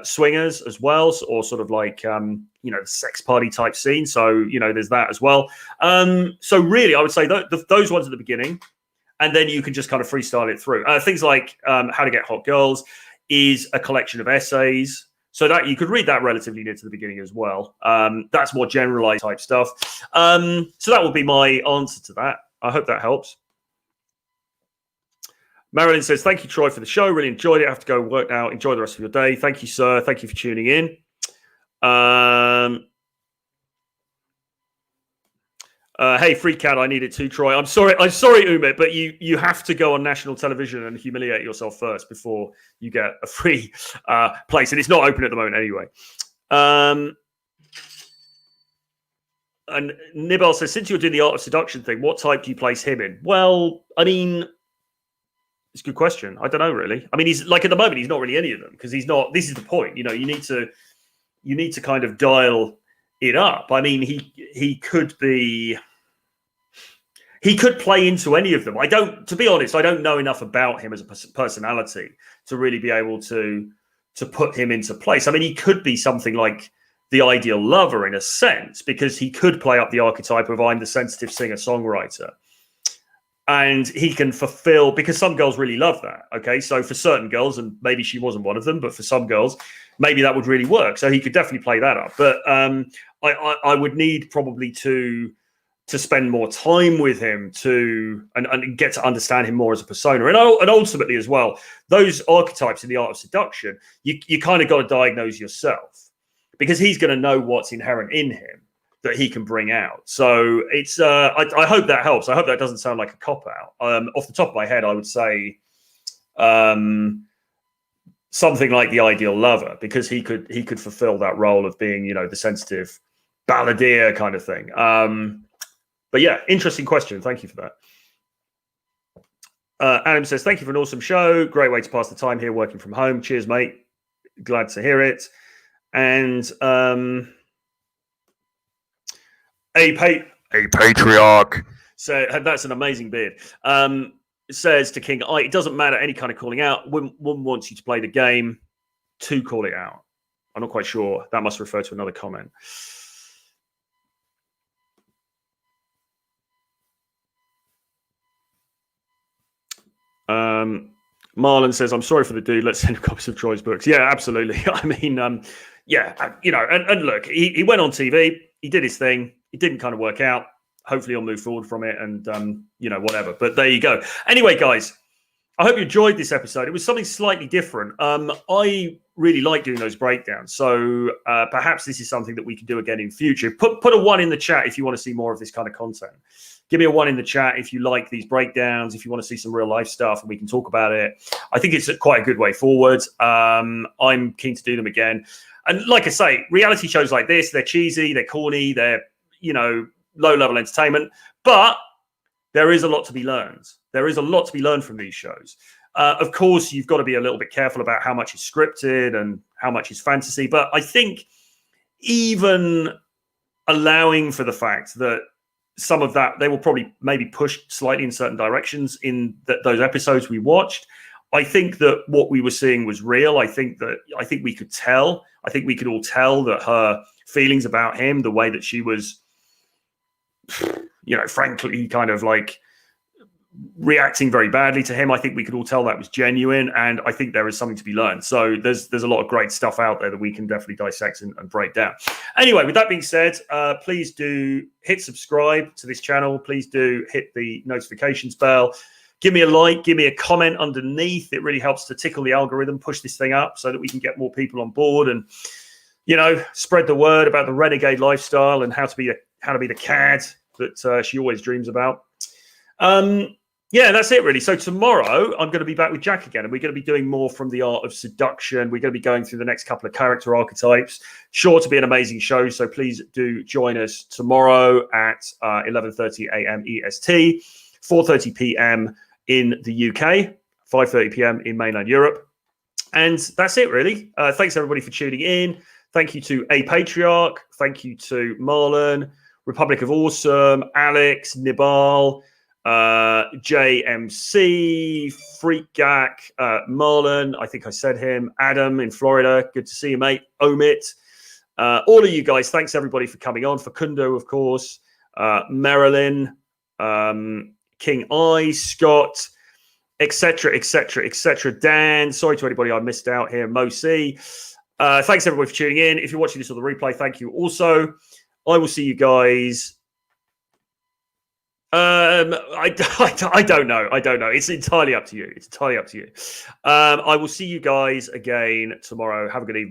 swingers as well, or sort of like, you know, sex party type scene. So, you know, there's that as well. So really, I would say those ones at the beginning, and then you can just kind of freestyle it through. Things like How to Get Hot Girls is a collection of essays. So that you could read that relatively near to the beginning as well. That's more generalized type stuff. So that would be my answer to that. I hope that helps. Marilyn says, thank you, Troy, for the show. Really enjoyed it. I have to go work now. Enjoy the rest of your day. Thank you, sir. Thank you for tuning in. Hey, Freak Cat, I need it too, Troy. I'm sorry, Umit, but you have to go on national television and humiliate yourself first before you get a free place. And it's not open at the moment anyway. And Nibel says, since you're doing the Art of Seduction thing, what type do you place him in? Well, I mean, it's a good question. I don't know, really. I mean, he's like, at the moment, he's not really any of them, because he's not. This is the point. You know, you need to kind of dial it up. I mean, he could be. He could play into any of them. To be honest, I don't know enough about him as a personality to really be able to put him into place. I mean, he could be something like the ideal lover in a sense, because he could play up the archetype of I'm the sensitive singer-songwriter. and he can fulfill, because some girls really love that. Okay, so for certain girls, and maybe she wasn't one of them, but for some girls, maybe that would really work. So he could definitely play that up. But I would need probably to spend more time with him and get to understand him more as a persona, and ultimately as well, those archetypes in the art of seduction, you kind of got to diagnose yourself, because he's going to know what's inherent in him that he can bring out. So it's I hope that helps. I hope that doesn't sound like a cop-out. Off the top of my head, I would say something like the ideal lover, because he could fulfill that role of being, the sensitive balladeer kind of thing. But yeah, interesting question. Thank you for that. Adam says, thank you for an awesome show. Great way to pass the time here working from home. Cheers, mate. Glad to hear it. And a patriarch. So that's an amazing beard. Says to King, it doesn't matter any kind of calling out. Woman wants you to play the game to call it out. I'm not quite sure. That must refer to another comment. Marlon says, I'm sorry for the dude. Let's send him copies of Troy's books. Yeah, absolutely. I mean, yeah, and look, he went on TV. He did his thing. It didn't kind of work out. Hopefully he'll move forward from it and, whatever. But there you go. Anyway, guys, I hope you enjoyed this episode. It was something slightly different. I really like doing those breakdowns. So perhaps this is something that we can do again in future. Put a 1 in the chat if you want to see more of this kind of content. Give me a 1 in the chat if you like these breakdowns, if you want to see some real life stuff and we can talk about it. I think it's quite a good way forward. I'm keen to do them again. And like I say, reality shows like this, they're cheesy, they're corny, they're, low-level entertainment. But there is a lot to be learned. There is a lot to be learned from these shows. Of course, you've got to be a little bit careful about how much is scripted and how much is fantasy. But I think even allowing for the fact that some of that, they will probably maybe push slightly in certain directions in those episodes we watched. I think that what we were seeing was real. I think we could tell. I think we could all tell that her feelings about him, the way that she was, frankly, kind of like reacting very badly to him. I think we could all tell that was genuine, and I think there is something to be learned. So there's a lot of great stuff out there that we can definitely dissect and break down. Anyway, with that being said, please do hit subscribe to this channel. Please do hit the notifications bell. Give me a like, give me a comment underneath. It really helps to tickle the algorithm, push this thing up so that we can get more people on board and, spread the word about the renegade lifestyle and how to be the cad that she always dreams about. Yeah, that's it really. So tomorrow I'm going to be back with Jack again, and we're going to be doing more from the art of seduction. We're going to be going through the next couple of character archetypes. Sure to be an amazing show, so please do join us tomorrow at 11:30 a.m. EST, 4:30 p.m. in the UK, 5:30 p.m. in mainland Europe. And that's it really. Thanks everybody for tuning in. Thank you to A Patriarch. Thank you to Marlon, Republic of Awesome, Alex, Nibal, JMC, Freakgak, Marlon, I think I said him, Adam in Florida, good to see you, mate, Omit, all of you guys, thanks everybody for coming on, Facundo, of course, Marilyn, King I, Scott, etc., etc., etc., Dan, sorry to anybody I missed out here, Mo C. Thanks everybody for tuning in. If you're watching this on the replay, thank you also. I will see you guys. I don't know. It's entirely up to you. I will see you guys again tomorrow. Have a good evening.